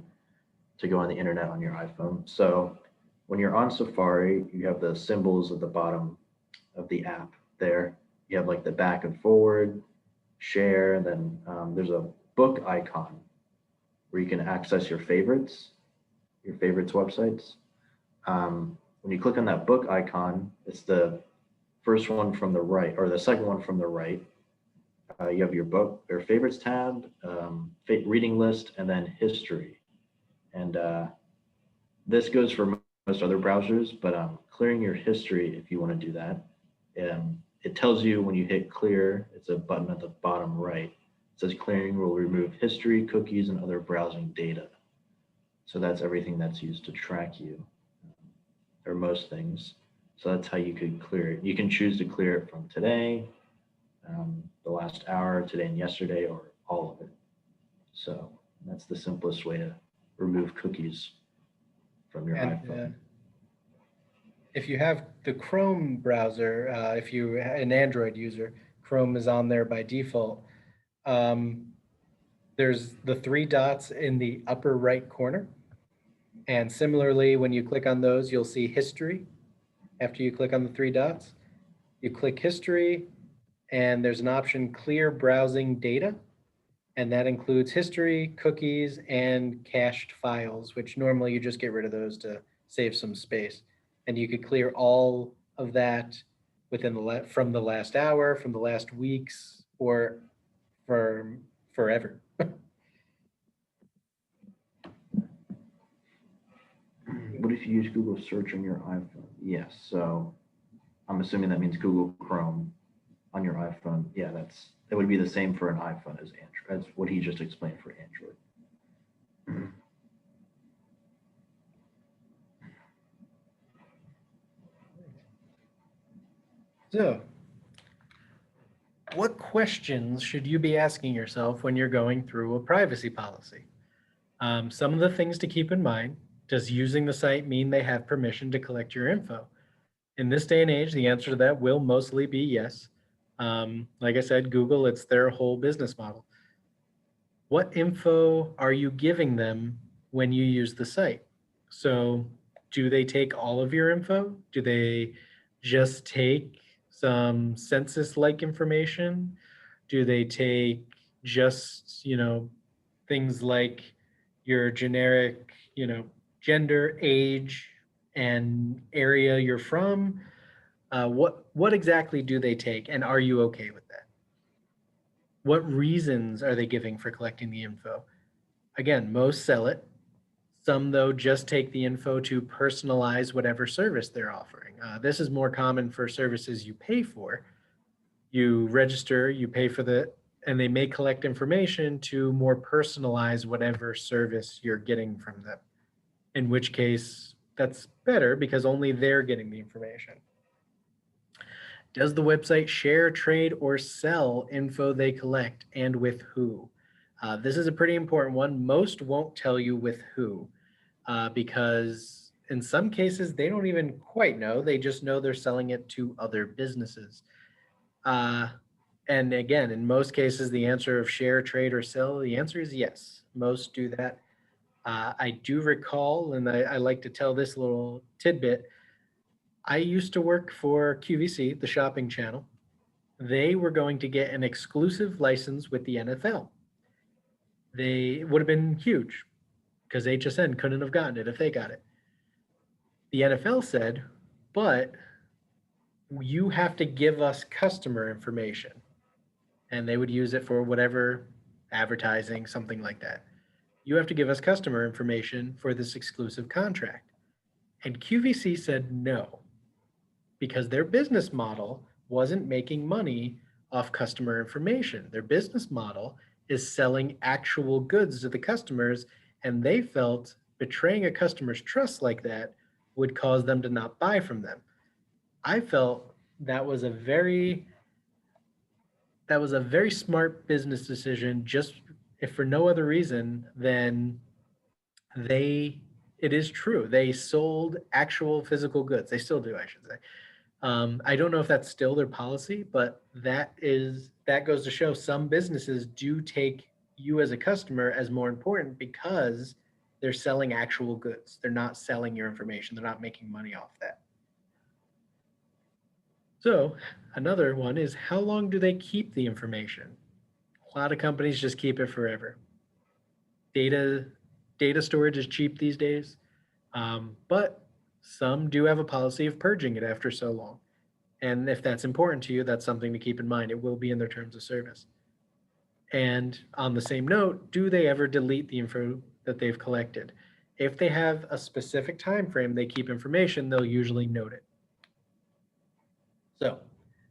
S2: go on the internet on your iPhone. So when you're on Safari, you have the symbols at the bottom of the app there. You have like the back and forward, share, and then there's a book icon where you can access your favorites websites. When you click on that book icon, it's the first one from the right, or the second one from the right. You have your book or favorites tab, reading list, and then history. And this goes for most other browsers, but clearing your history, if you want to do that, it tells you when you hit clear, it's a button at the bottom right. It says clearing will remove history, cookies, and other browsing data. So that's everything that's used to track you, or most things. So that's how you could clear it. You can choose to clear it from today, the last hour, today and yesterday, or all of it. So that's the simplest way to remove cookies from your iPhone.
S1: If you have the Chrome browser, if you're an Android user, Chrome is on there by default. There's the three dots in the upper right corner. And similarly, when you click on those, you'll see history. After you click on the three dots, you click history, and there's an option clear browsing data. And that includes history, cookies, and cached files, which normally you just get rid of those to save some space. And you could clear all of that within from the last hour, from the last weeks, or for forever.
S2: What if you use Google search on your iPhone? Yes. So I'm assuming that means Google Chrome on your iPhone. Yeah, that would be the same for an iPhone as Android, as what he just explained for Android.
S1: So, what questions should you be asking yourself when you're going through a privacy policy? Some of the things to keep in mind: does using the site mean they have permission to collect your info? In this day and age, the answer to that will mostly be yes. Like I said, Google, it's their whole business model. What info are you giving them when you use the site? So, do they take all of your info? Do they just take some census-like information? Do they take just, things like your generic, gender, age, and area you're from? What exactly do they take, and are you okay with that? What reasons are they giving for collecting the info? Again, most sell it. Some, though, just take the info to personalize whatever service they're offering. This is more common for services you pay for. You register, you pay for and they may collect information to more personalize whatever service you're getting from them. In which case, that's better because only they're getting the information. Does the website share, trade, or sell info they collect, and with who? This is a pretty important one. Most won't tell you with who, because in some cases they don't even quite know. They just know they're selling it to other businesses. And again, in most cases, the answer of share, trade, or sell, the answer is yes. Most do that. I do recall, and I like to tell this little tidbit. I used to work for QVC, the shopping channel. They were going to get an exclusive license with the NFL. They would have been huge because HSN couldn't have gotten it if they got it. The NFL said, but you have to give us customer information. And they would use it for whatever advertising, something like that. You have to give us customer information for this exclusive contract. And QVC said no, because their business model wasn't making money off customer information. Their business model is selling actual goods to the customers, and they felt betraying a customer's trust like that would cause them to not buy from them. I felt that was a very smart business decision, just if for no other reason than it is true. They sold actual physical goods. They still do, I should say. I don't know if that's still their policy, but that goes to show some businesses do take you as a customer as more important because they're selling actual goods. They're not selling your information. They're not making money off that. So another one is, how long do they keep the information? A lot of companies just keep it forever. Data storage is cheap these days, but some do have a policy of purging it after so long. And if that's important to you, that's something to keep in mind. It will be in their terms of service. And on the same note, do they ever delete the info that they've collected? If they have a specific time frame they keep information, they'll usually note it. So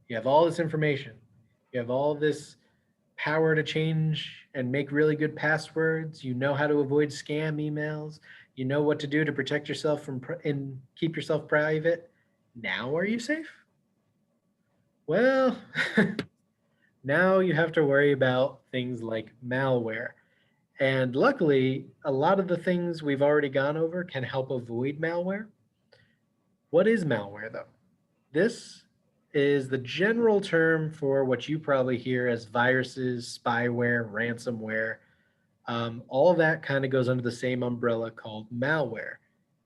S1: you have all this information. You have all this power to change and make really good passwords. You know how to avoid scam emails. You know what to do to protect yourself and keep yourself private. Now are you safe? Well, now you have to worry about things like malware. And luckily, a lot of the things we've already gone over can help avoid malware. What is malware, though? This is the general term for what you probably hear as viruses, spyware, ransomware. All of that kind of goes under the same umbrella called malware.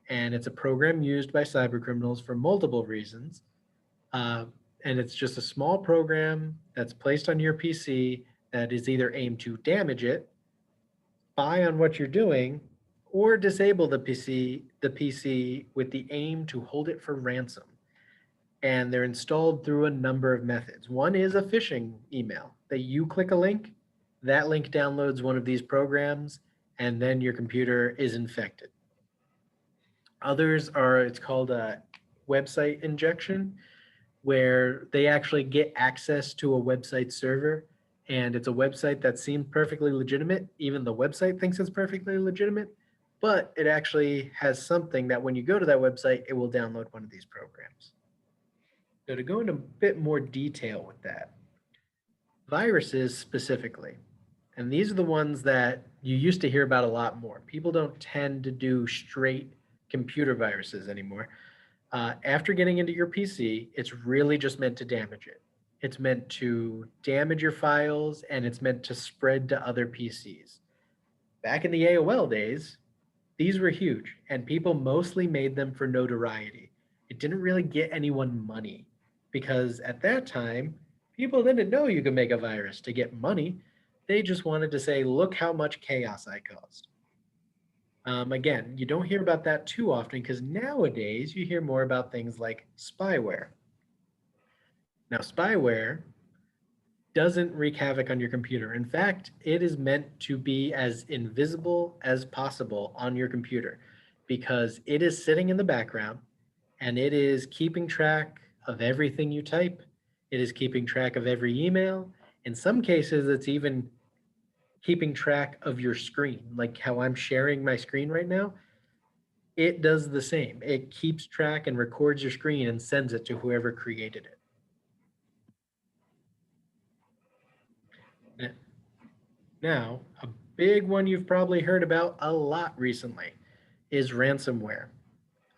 S1: and it's a program used by cybercriminals for multiple reasons. Uh, and it's just a small program that's placed on your PC that is either aimed to damage it, spy on what you're doing, or disable the PC with the aim to hold it for ransom. And they're installed through a number of methods. One is a phishing email that you click a link, that link downloads one of these programs, and then your computer is infected. Others are, it's called a website injection, where they actually get access to a website server, and it's a website that seems perfectly legitimate. Even the website thinks it's perfectly legitimate, but it actually has something that when you go to that website, it will download one of these programs. So to go into a bit more detail with that, viruses specifically, and these are the ones that you used to hear about a lot more. People don't tend to do straight computer viruses anymore. After getting into your PC, it's really just meant to damage it. It's meant to damage your files, and it's meant to spread to other PCs. Back in the AOL days, these were huge, and people mostly made them for notoriety. It didn't really get anyone money because at that time, people didn't know you could make a virus to get money. They just wanted to say, look how much chaos I caused. Again, you don't hear about that too often because nowadays you hear more about things like spyware. Now, spyware doesn't wreak havoc on your computer. In fact, it is meant to be as invisible as possible on your computer because it is sitting in the background and it is keeping track of everything you type. It is keeping track of every email. In some cases, it's even keeping track of your screen, like how I'm sharing my screen right now. It does the same. It keeps track and records your screen and sends it to whoever created it. Now, a big one you've probably heard about a lot recently is ransomware.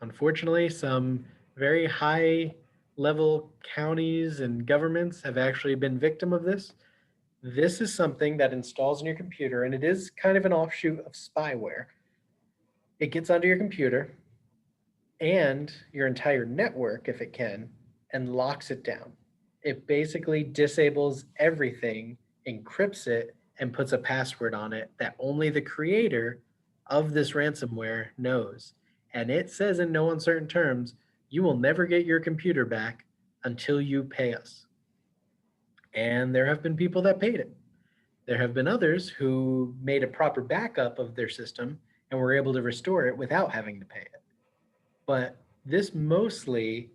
S1: Unfortunately, some very high level counties and governments have actually been victim of this. This is something that installs in your computer, and it is kind of an offshoot of spyware. It gets onto your computer and your entire network, if it can, and locks it down. It basically disables everything, encrypts it, and puts a password on it that only the creator of this ransomware knows. And it says in no uncertain terms, you will never get your computer back until you pay us. And there have been people that paid it. There have been others who made a proper backup of their system and were able to restore it without having to pay it. But this mostly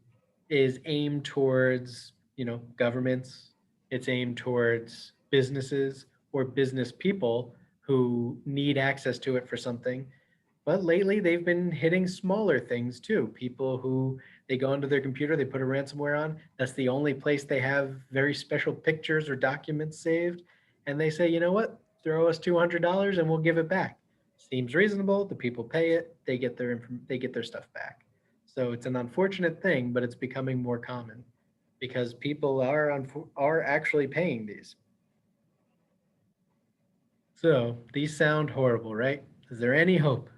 S1: is aimed towards, governments. It's aimed towards businesses or business people who need access to it for something. But lately, they've been hitting smaller things too. People who they go into their computer, they put a ransomware on. That's the only place they have very special pictures or documents saved. And they say, you know what? Throw us $200 and we'll give it back. Seems reasonable. The people pay it. They get their stuff back. So it's an unfortunate thing, but it's becoming more common because people are actually paying these. So these sound horrible, right? Is there any hope?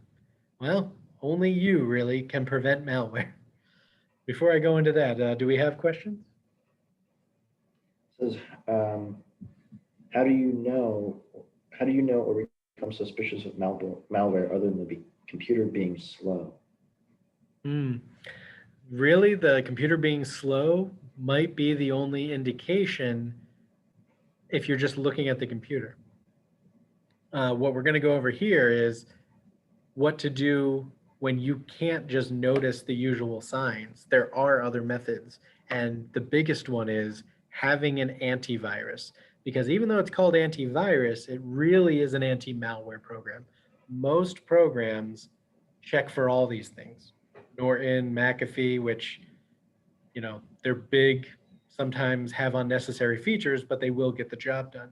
S1: Well, only you really can prevent malware. Before I go into that, do we have questions?
S2: It says, how do you know or become suspicious of malware other than the computer being slow?
S1: Really, the computer being slow might be the only indication if you're just looking at the computer. What we're going to go over here is what to do when you can't just notice the usual signs. There are other methods. And the biggest one is having an antivirus. Because even though it's called antivirus, it really is an anti-malware program. Most programs check for all these things. Norton, McAfee, which, they're big, sometimes have unnecessary features, but they will get the job done.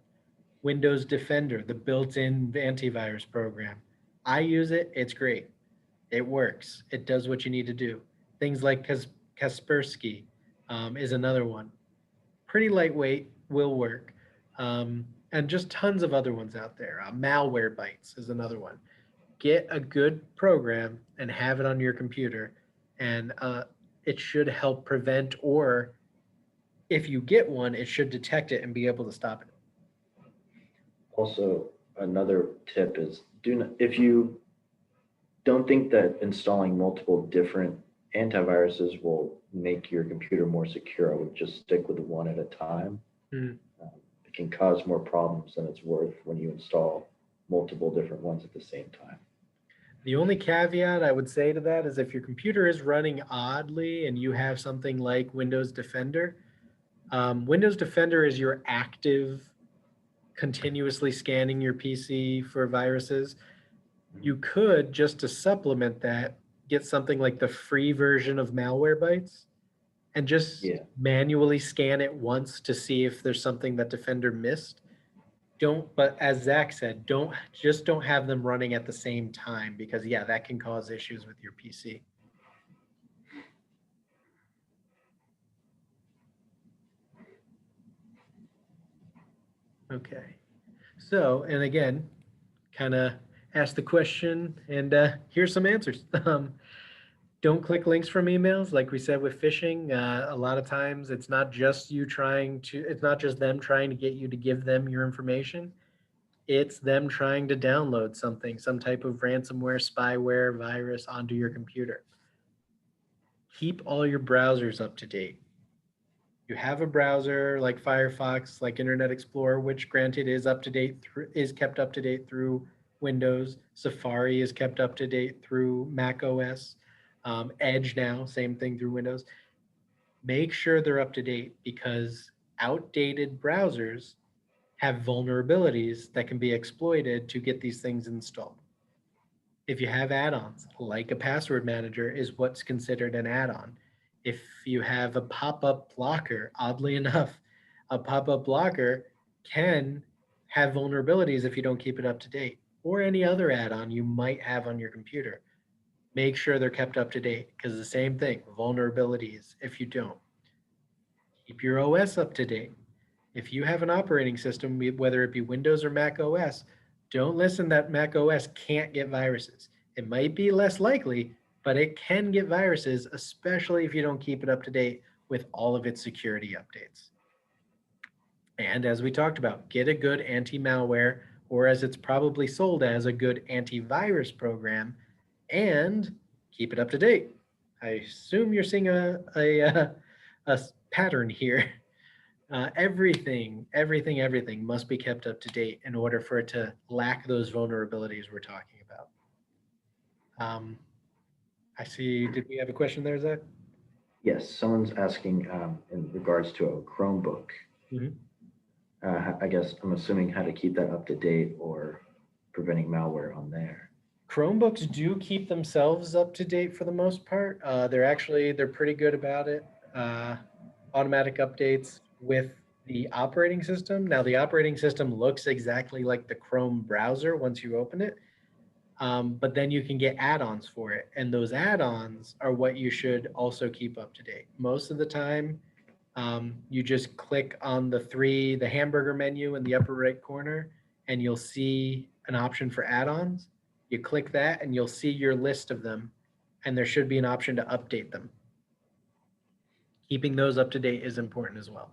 S1: Windows Defender, the built-in antivirus program. I use it, it's great. It works. It does what you need to do. Things like Kaspersky is another one. Pretty lightweight, will work. And just tons of other ones out there. Malware Bytes is another one. get a good program and have it on your computer, and it should help prevent, or if you get one, it should detect it and be able to stop it.
S2: Also, another tip is if you don't think that installing multiple different antiviruses will make your computer more secure, I would just stick with one at a time.
S1: Mm.
S2: It can cause more problems than it's worth when you install multiple different ones at the same time.
S1: The only caveat I would say to that is if your computer is running oddly and you have something like Windows Defender, Windows Defender is your active, continuously scanning your PC for viruses. You could, just to supplement that, get something like the free version of Malwarebytes and just manually scan it once to see if there's something that Defender missed. But as Zach said, don't have them running at the same time, because yeah, that can cause issues with your PC. Okay. So, and again, kind of ask the question, and here's some answers. Don't click links from emails. Like we said with phishing, a lot of times it's not just them trying to get you to give them your information. It's them trying to download something, some type of ransomware, spyware, virus onto your computer. Keep all your browsers up to date. You have a browser like Firefox, like Internet Explorer, which granted is kept up to date through Windows. Safari is kept up to date through Mac OS. Edge now, same thing through Windows. Make sure they're up to date, because outdated browsers have vulnerabilities that can be exploited to get these things installed. If you have add-ons, like a password manager is what's considered an add-on. If you have a pop-up blocker, oddly enough, a pop-up blocker can have vulnerabilities if you don't keep it up to date, or any other add-on you might have on your computer. Make sure they're kept up to date, because the same thing, vulnerabilities if you don't. Keep your OS up to date. If you have an operating system, whether it be Windows or Mac OS, don't listen that Mac OS can't get viruses. It might be less likely, but it can get viruses, especially if you don't keep it up to date with all of its security updates. And as we talked about, get a good anti-malware, or as it's probably sold as, a good antivirus program, and keep it up to date. I assume you're seeing a pattern here. Everything must be kept up to date in order for it to lack those vulnerabilities we're talking about. I see, did we have a question there, Zach?
S2: Yes, someone's asking in regards to a Chromebook. I guess I'm assuming how to keep that up to date or preventing malware on there.
S1: Chromebooks do keep themselves up to date for the most part. They're pretty good about it. Automatic updates with the operating system. Now, the operating system looks exactly like the Chrome browser once you open it, but then you can get add-ons for it. And those add-ons are what you should also keep up to date. Most of the time, you just click on the hamburger menu in the upper right corner, and you'll see an option for add-ons. You click that and you'll see your list of them, and there should be an option to update them. Keeping those up to date is important as well.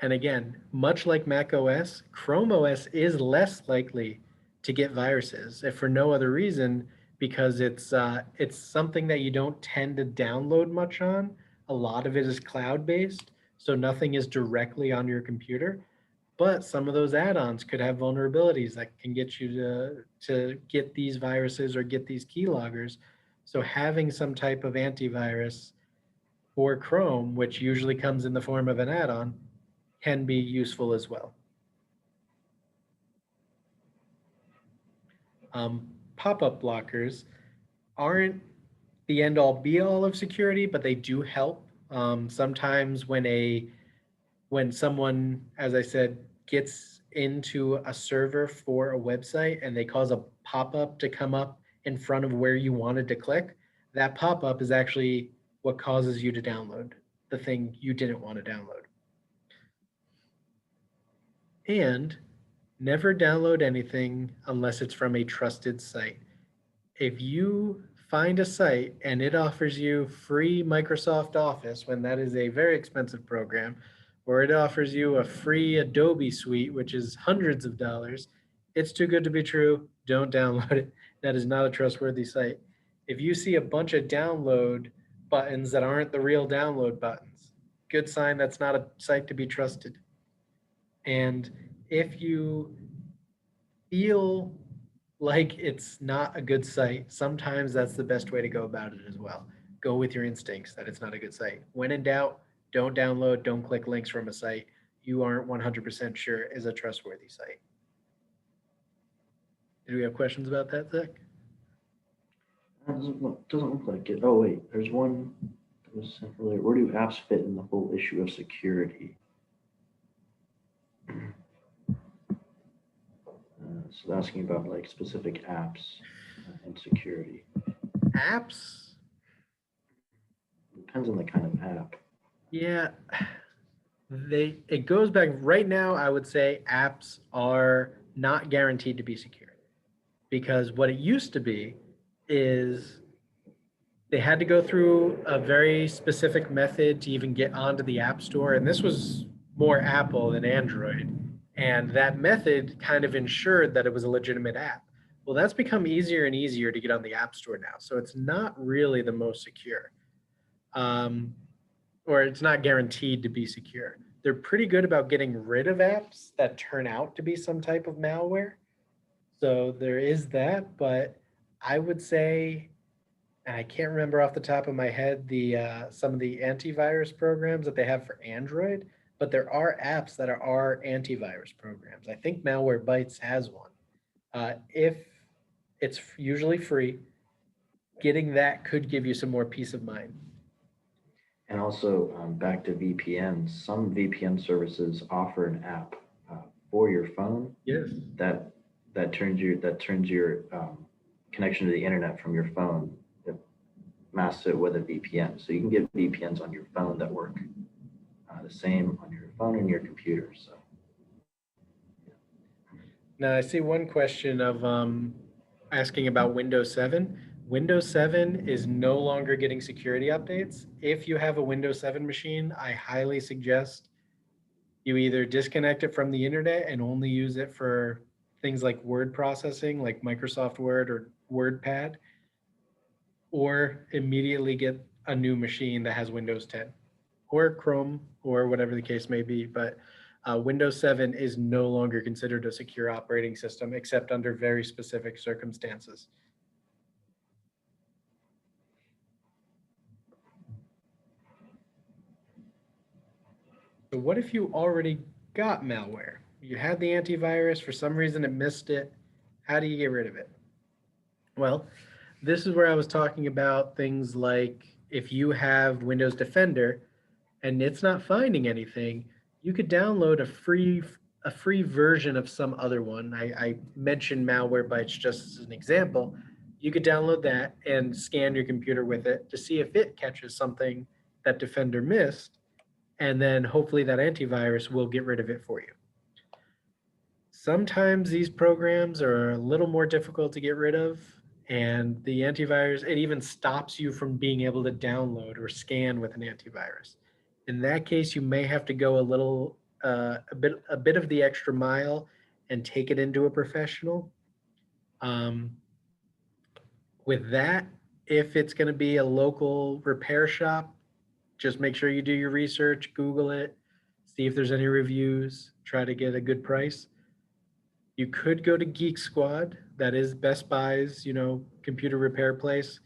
S1: And again, much like Mac OS, Chrome OS is less likely to get viruses, if for no other reason, because it's something that you don't tend to download much on. A lot of it is cloud-based, so nothing is directly on your computer. But some of those add-ons could have vulnerabilities that can get you to get these viruses or get these keyloggers. So having some type of antivirus for Chrome, which usually comes in the form of an add-on, can be useful as well. Pop-up blockers aren't the end-all be-all of security, but they do help. Sometimes when someone, as I said, gets into a server for a website and they cause a pop-up to come up in front of where you wanted to click, that pop-up is actually what causes you to download the thing you didn't want to download. And Never download anything unless it's from a trusted site. If you find a site and it offers you free Microsoft Office, when that is a very expensive program, or it offers you a free Adobe suite, which is hundreds of dollars, it's too good to be true. Don't download it. That is not a trustworthy site. If you see a bunch of download buttons that aren't the real download buttons, good sign that's not a site to be trusted. And if you feel like it's not a good site, sometimes that's the best way to go about it as well. Go with your instincts that it's not a good site. When in doubt, don't download, don't click links from a site you aren't 100% sure is a trustworthy site. Did we have questions about that, Zach?
S2: That doesn't look like it. Oh, wait, there's one that was sent earlier. Where do apps fit in the whole issue of security? So asking about like specific apps and security.
S1: Apps?
S2: Depends on the kind of app.
S1: Yeah, it goes back right now. I would say apps are not guaranteed to be secure because what it used to be is they had to go through a very specific method to even get onto the App Store. And this was more Apple than Android. And that method kind of ensured that it was a legitimate app. Well, that's become easier and easier to get on the App Store now. So it's not really the most secure, or it's not guaranteed to be secure. They're pretty good about getting rid of apps that turn out to be some type of malware. So there is that, but I would say, and I can't remember off the top of my head some of the antivirus programs that they have for Android, but there are apps that are antivirus programs. I think Malwarebytes has one. If it's usually free, getting that could give you some more peace of mind.
S2: And also back to VPNs, some VPN services offer an app for your phone
S1: Yes.
S2: that turns your connection to the internet from your phone, that masks it with a VPN. So you can get VPNs on your phone that work the same on your phone and your computer. So
S1: Now I see one question of asking about Windows 7. Windows 7 is no longer getting security updates. If you have a Windows 7 machine, I highly suggest you either disconnect it from the internet and only use it for things like word processing, like Microsoft Word or WordPad, or immediately get a new machine that has Windows 10 or Chrome or whatever the case may be. But Windows 7 is no longer considered a secure operating system except under very specific circumstances. So what if you already got malware? You had the antivirus, for some reason it missed it. How do you get rid of it? Well, this is where I was talking about things like if you have Windows Defender and it's not finding anything, you could download a free version of some other one. I mentioned Malwarebytes just as an example. You could download that and scan your computer with it to see if it catches something that Defender missed, and then hopefully that antivirus will get rid of it for you. Sometimes these programs are a little more difficult to get rid of, and the antivirus, it even stops you from being able to download or scan with an antivirus. In that case, you may have to go a bit of the extra mile and take it into a professional. With that, if it's going to be a local repair shop, just make sure you do your research, Google it, see if there's any reviews, try to get a good price. You could go to Geek Squad, that is Best Buy's, computer repair place.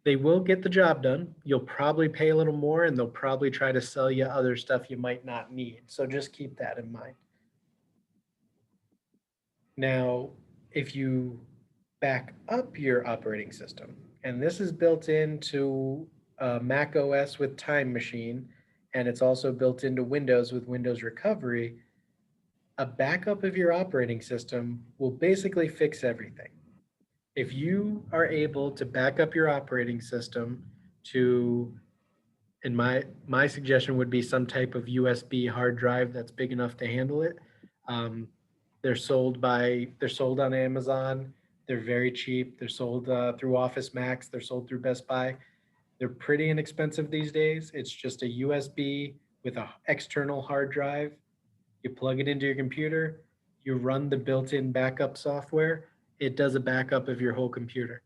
S1: They will get the job done. You'll probably pay a little more and they'll probably try to sell you other stuff you might not need. So just keep that in mind. Now, if you back up your operating system, and this is built into Mac OS with Time Machine, and it's also built into Windows with Windows Recovery, a backup of your operating system will basically fix everything. If you are able to back up your operating system to, and my suggestion would be some type of USB hard drive that's big enough to handle it. They're sold on Amazon. They're very cheap. They're sold through Office Max. They're sold through Best Buy. They're pretty inexpensive these days. It's just a USB with an external hard drive. You plug it into your computer, you run the built-in backup software, it does a backup of your whole computer.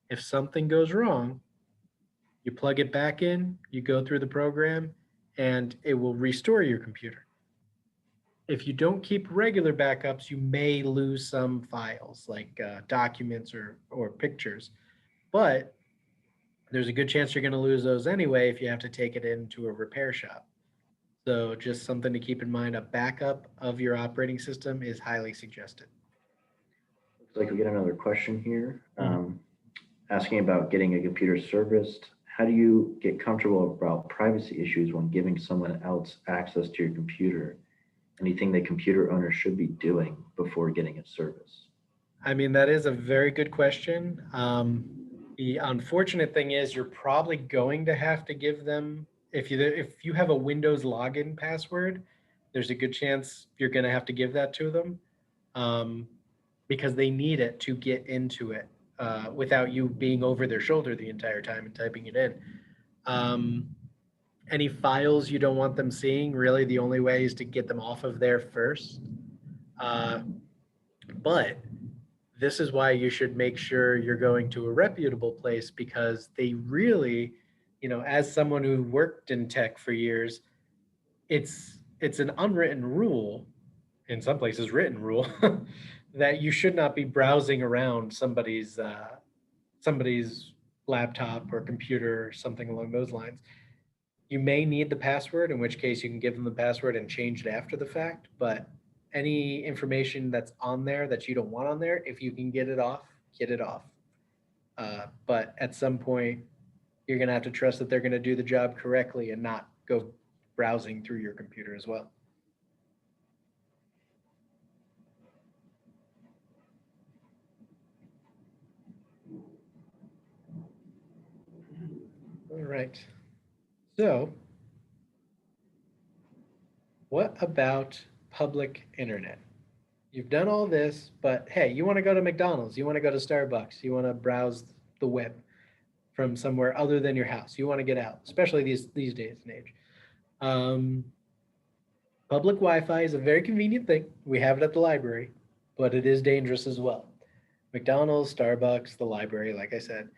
S1: If something goes wrong, you plug it back in, you go through the program, and it will restore your computer. If you don't keep regular backups, you may lose some files like documents or pictures, but there's a good chance you're going to lose those anyway if you have to take it into a repair shop. So just something to keep in mind, a backup of your operating system is highly suggested.
S2: Looks like we get another question here, asking about getting a computer serviced. How do you get comfortable about privacy issues when giving someone else access to your computer? Anything the computer owner should be doing before getting it serviced?
S1: I mean, that is a very good question. The unfortunate thing is you're probably going to have to give them, if you have a Windows login password, there's a good chance you're going to have to give that to them because they need it to get into it without you being over their shoulder the entire time and typing it in. Any files you don't want them seeing, really the only way is to get them off of there first. But this is why you should make sure you're going to a reputable place, because they really, as someone who worked in tech for years, it's an unwritten rule, in some places written rule, that you should not be browsing around somebody's laptop or computer or something along those lines. You may need the password, in which case you can give them the password and change it after the fact, but any information that's on there that you don't want on there, if you can get it off, get it off. But at some point, you're going to have to trust that they're going to do the job correctly and not go browsing through your computer as well. All right. So, what about public internet? You've done all this, but hey, you want to go to McDonald's, you want to go to Starbucks, you want to browse the web from somewhere other than your house. You want to get out, especially these days and age. Public Wi-Fi is a very convenient thing. We have it at the library, but it is dangerous as well. McDonald's, Starbucks, the library, like I said,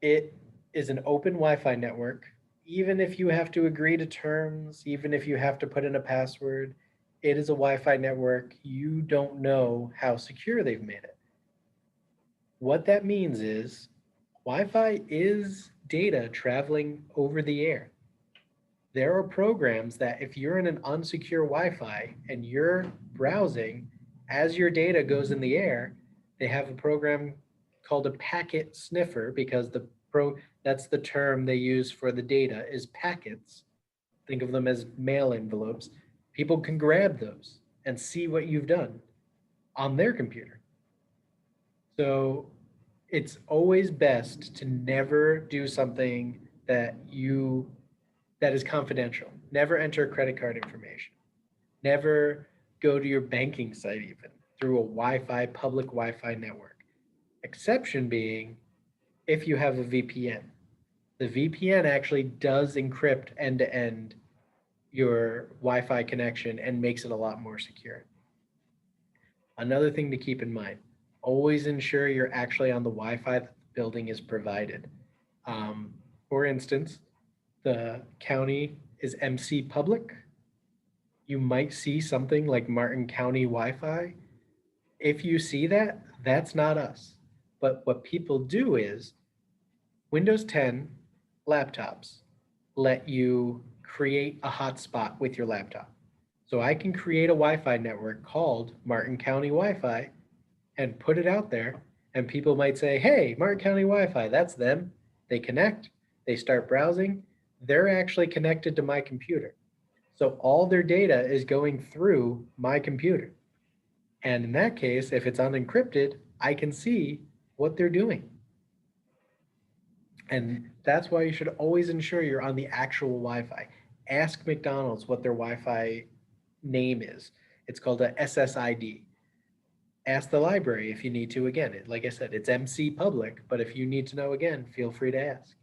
S1: it is an open Wi-Fi network. Even if you have to agree to terms, even if you have to put in a password, it is a Wi-Fi network. You don't know how secure they've made it. What that means is Wi-Fi is data traveling over the air. There are programs that if you're in an unsecure Wi-Fi and you're browsing, as your data goes in the air, they have a program called a packet sniffer, because that's the term they use for the data is packets. Think of them as mail envelopes. People can grab those and see what you've done on their computer. So it's always best to never do something that is confidential. Never enter credit card information. Never go to your banking site even through a public Wi-Fi network. Exception being if you have a VPN. The VPN actually does encrypt end-to-end your Wi-Fi connection and makes it a lot more secure. Another thing to keep in mind, always ensure you're actually on the Wi-Fi that the building is provided. For instance, the county is MC Public. You might see something like Martin County Wi-Fi. If you see that, that's not us. But what people do is Windows 10 laptops let you create a hotspot with your laptop. So I can create a Wi-Fi network called Martin County Wi-Fi and put it out there, and people might say, hey, Martin County Wi-Fi, that's them. They connect, they start browsing, they're actually connected to my computer. So all their data is going through my computer. And in that case, if it's unencrypted, I can see what they're doing. And that's why you should always ensure you're on the actual Wi-Fi. Ask McDonald's what their Wi-Fi name is. It's called a SSID. Ask the library if you need to. Again, like I said, it's MC public, but if you need to know again, feel free to ask.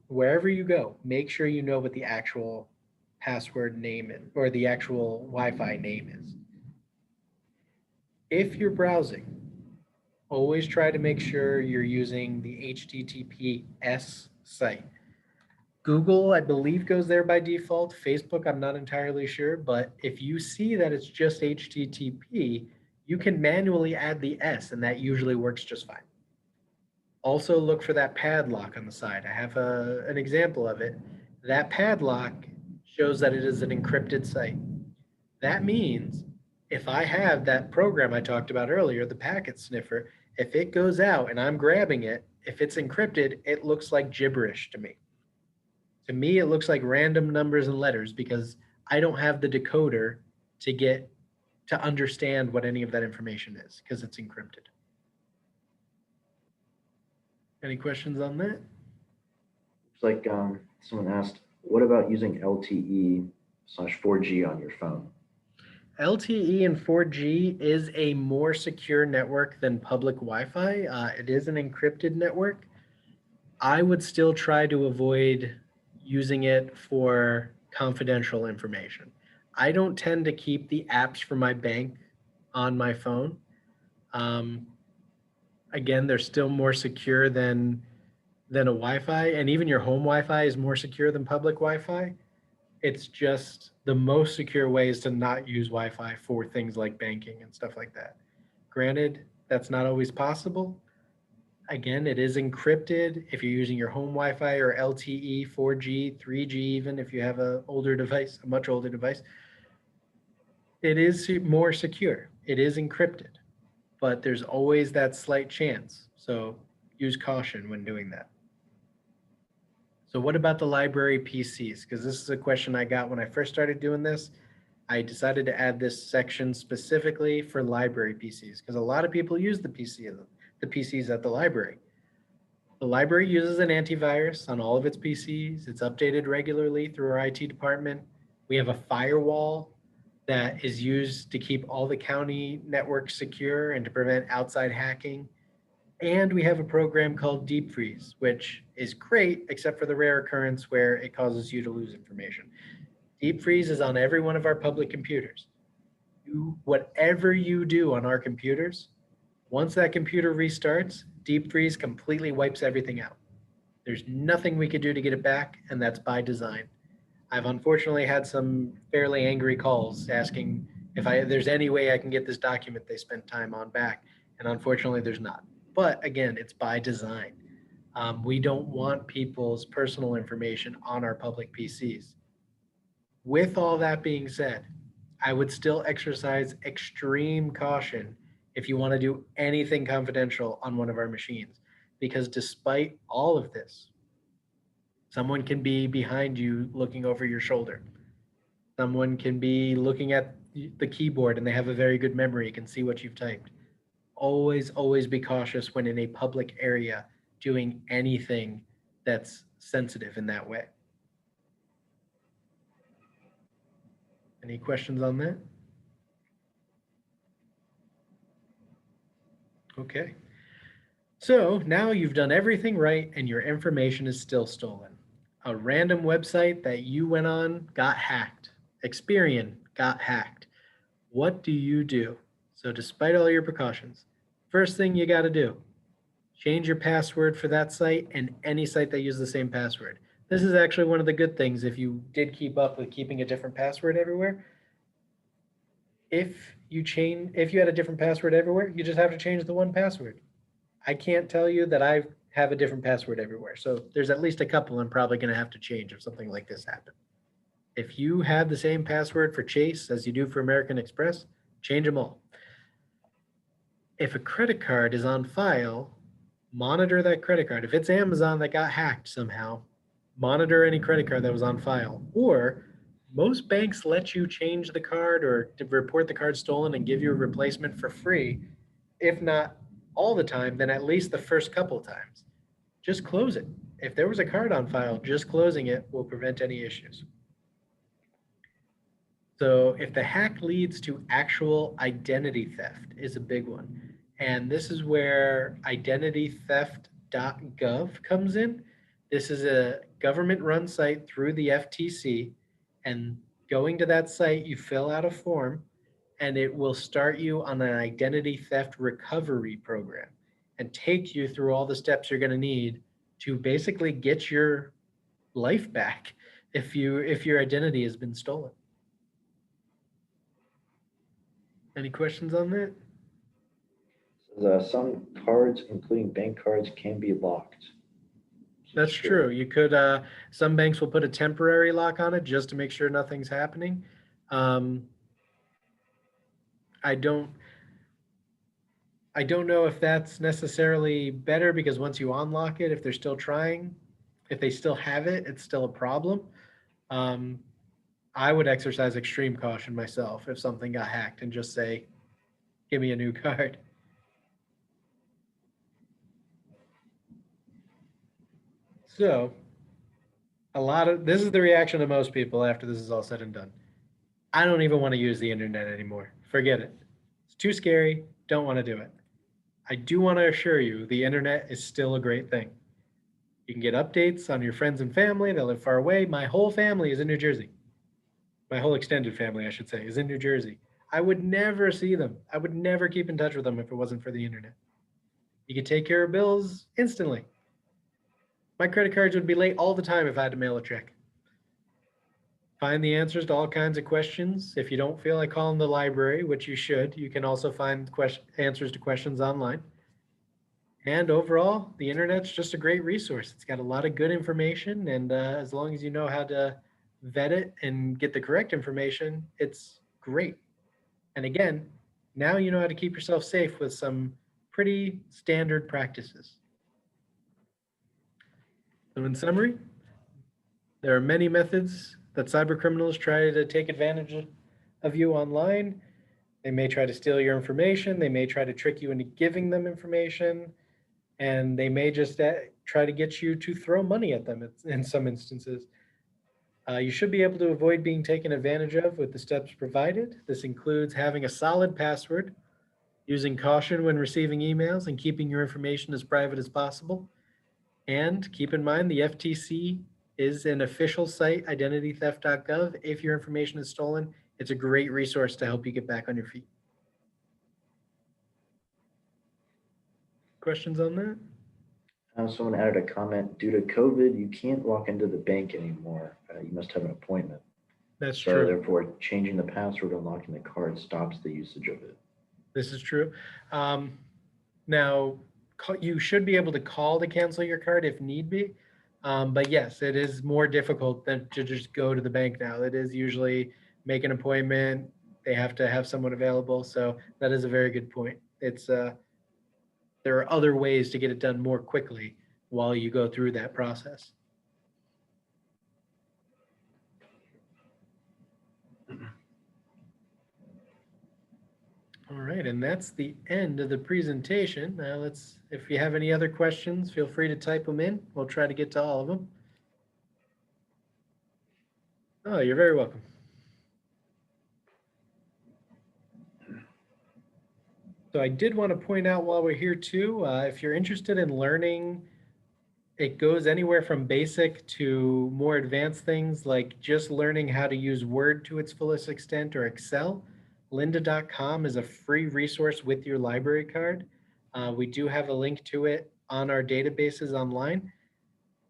S1: Wherever you go, make sure you know what the actual password name is, or the actual Wi-Fi name is. If you're browsing, always try to make sure you're using the HTTPS site. Google, I believe, goes there by default. Facebook, I'm not entirely sure, but if you see that it's just HTTP, you can manually add the S, and that usually works just fine. Also, look for that padlock on the side. I have an example of it. That padlock shows that it is an encrypted site. That means if I have that program I talked about earlier, the packet sniffer, if it goes out and I'm grabbing it, if it's encrypted, it looks like gibberish to me. To me, it looks like random numbers and letters because I don't have the decoder to understand what any of that information is because it's encrypted. Any questions on that?
S2: It's like someone asked, what about using LTE/4G on your phone?
S1: LTE and 4G is a more secure network than public Wi-Fi. It is an encrypted network. I would still try to avoid using it for confidential information. I don't tend to keep the apps for my bank on my phone. Um, Again, they're still more secure than a Wi-Fi, and even your home Wi-Fi is more secure than public Wi-Fi. It's just the most secure way is to not use Wi-Fi for things like banking and stuff like that. Granted, that's not always possible. Again, it is encrypted if you're using your home Wi-Fi or LTE, 4G, 3G, even if you have a older device, a much older device. It is more secure. It is encrypted, but there's always that slight chance. So use caution when doing that. So what about the library PCs? Because this is a question I got when I first started doing this. I decided to add this section specifically for library PCs because a lot of people use the PCs at the library. The library uses an antivirus on all of its PCs. It's updated regularly through our IT department. We have a firewall that is used to keep all the county networks secure and to prevent outside hacking. And we have a program called Deep Freeze, which is great, except for the rare occurrence where it causes you to lose information. Deep Freeze is on every one of our public computers. Whatever you do on our computers, once that computer restarts, Deep Freeze completely wipes everything out. There's nothing we could do to get it back, and that's by design. I've unfortunately had some fairly angry calls asking if there's any way I can get this document they spent time on back, and unfortunately there's not. But again, it's by design. We don't want people's personal information on our public PCs. With all that being said, I would still exercise extreme caution if you want to do anything confidential on one of our machines, because despite all of this, someone can be behind you looking over your shoulder. Someone can be looking at the keyboard and they have a very good memory, can see what you've typed. Always, always be cautious when in a public area doing anything that's sensitive in that way. Any questions on that? Okay. So now you've done everything right and your information is still stolen. A random website that you went on got hacked. Experian got hacked. What do you do? So despite all your precautions, first thing you got to do, change your password for that site and any site that uses the same password. This is actually one of the good things if you did keep up with keeping a different password everywhere. If you had a different password everywhere, you just have to change the one password. I can't tell you that I have a different password everywhere. So there's at least a couple I'm probably going to have to change if something like this happens. If you have the same password for Chase as you do for American Express, change them all. If a credit card is on file, monitor that credit card. If it's Amazon that got hacked somehow, monitor any credit card that was on file. Or most banks let you change the card or to report the card stolen and give you a replacement for free. If not all the time, then at least the first couple times. Just close it. If there was a card on file, just closing it will prevent any issues. So if the hack leads to actual identity theft is a big one. And this is where identitytheft.gov comes in. This is a government run site through the FTC. And going to that site, you fill out a form and it will start you on an identity theft recovery program and take you through all the steps you're going to need to basically get your life back if your identity has been stolen. Any questions on that?
S2: Some cards, including bank cards, can be locked.
S1: That's true. You could, some banks will put a temporary lock on it just to make sure nothing's happening. I don't know if that's necessarily better because once you unlock it, if they're still trying, if they still have it, it's still a problem. I would exercise extreme caution myself if something got hacked and just say, give me a new card. So this is the reaction of most people after this is all said and done. I don't even want to use the internet anymore. Forget it. It's too scary. Don't want to do it. I do want to assure you the internet is still a great thing. You can get updates on your friends and family that live far away. My whole family is in New Jersey. My whole extended family, I should say, is in New Jersey. I would never see them. I would never keep in touch with them if it wasn't for the internet. You could take care of bills instantly. My credit cards would be late all the time if I had to mail a check. Find the answers to all kinds of questions. If you don't feel like calling the library, which you should, you can also find answers to questions online. And overall, the internet's just a great resource. It's got a lot of good information, and as long as you know how to vet it and get the correct information, it's great. And again, now you know how to keep yourself safe with some pretty standard practices. So in summary, there are many methods that cyber criminals try to take advantage of you online. They may try to steal your information. They may try to trick you into giving them information. And they may just try to get you to throw money at them in some instances. You should be able to avoid being taken advantage of with the steps provided. This includes having a solid password, using caution when receiving emails, and keeping your information as private as possible. And keep in mind, the FTC is an official site, identitytheft.gov. If your information is stolen, it's a great resource to help you get back on your feet. Questions on that?
S2: Someone added a comment, due to COVID, you can't walk into the bank anymore. You must have an appointment.
S1: That's
S2: So
S1: true.
S2: therefore, changing the password and locking the card stops the usage of it.
S1: This is true. Now, you should be able to call to cancel your card if need be. But yes, it is more difficult than to just go to the bank now. It is usually make an appointment. They have to have someone available. So that is a very good point. It's there are other ways to get it done more quickly while you go through that process. All right, and that's the end of the presentation. Now if you have any other questions, feel free to type them in. We'll try to get to all of them. Oh, you're very welcome. So I did want to point out while we're here too, if you're interested in learning, it goes anywhere from basic to more advanced things like just learning how to use Word to its fullest extent or Excel. Lynda.com is a free resource with your library card. We do have a link to it on our databases online.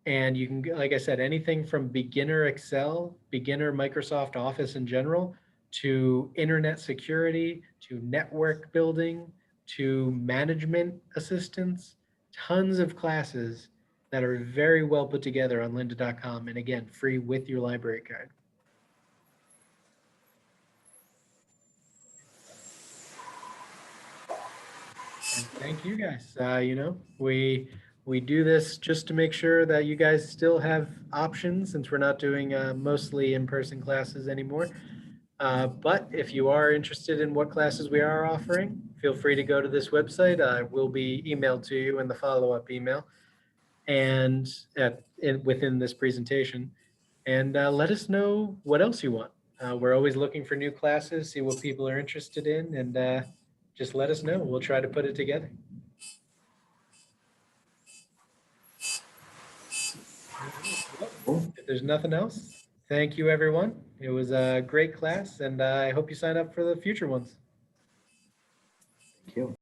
S1: And you can, like I said, anything from beginner Excel, beginner Microsoft Office in general, to internet security, to network building, to management assistance, tons of classes that are very well put together on lynda.com. And again, free with your library card. And thank you guys. We do this just to make sure that you guys still have options since we're not doing mostly in-person classes anymore. But if you are interested in what classes we are offering, feel free to go to this website. Will be emailed to you in the follow-up email and within this presentation. And let us know what else you want. We're always looking for new classes, see what people are interested in, and just let us know. We'll try to put it together. Well, if there's nothing else, thank you, everyone. It was a great class, and I hope you sign up for the future ones.
S2: Thank you.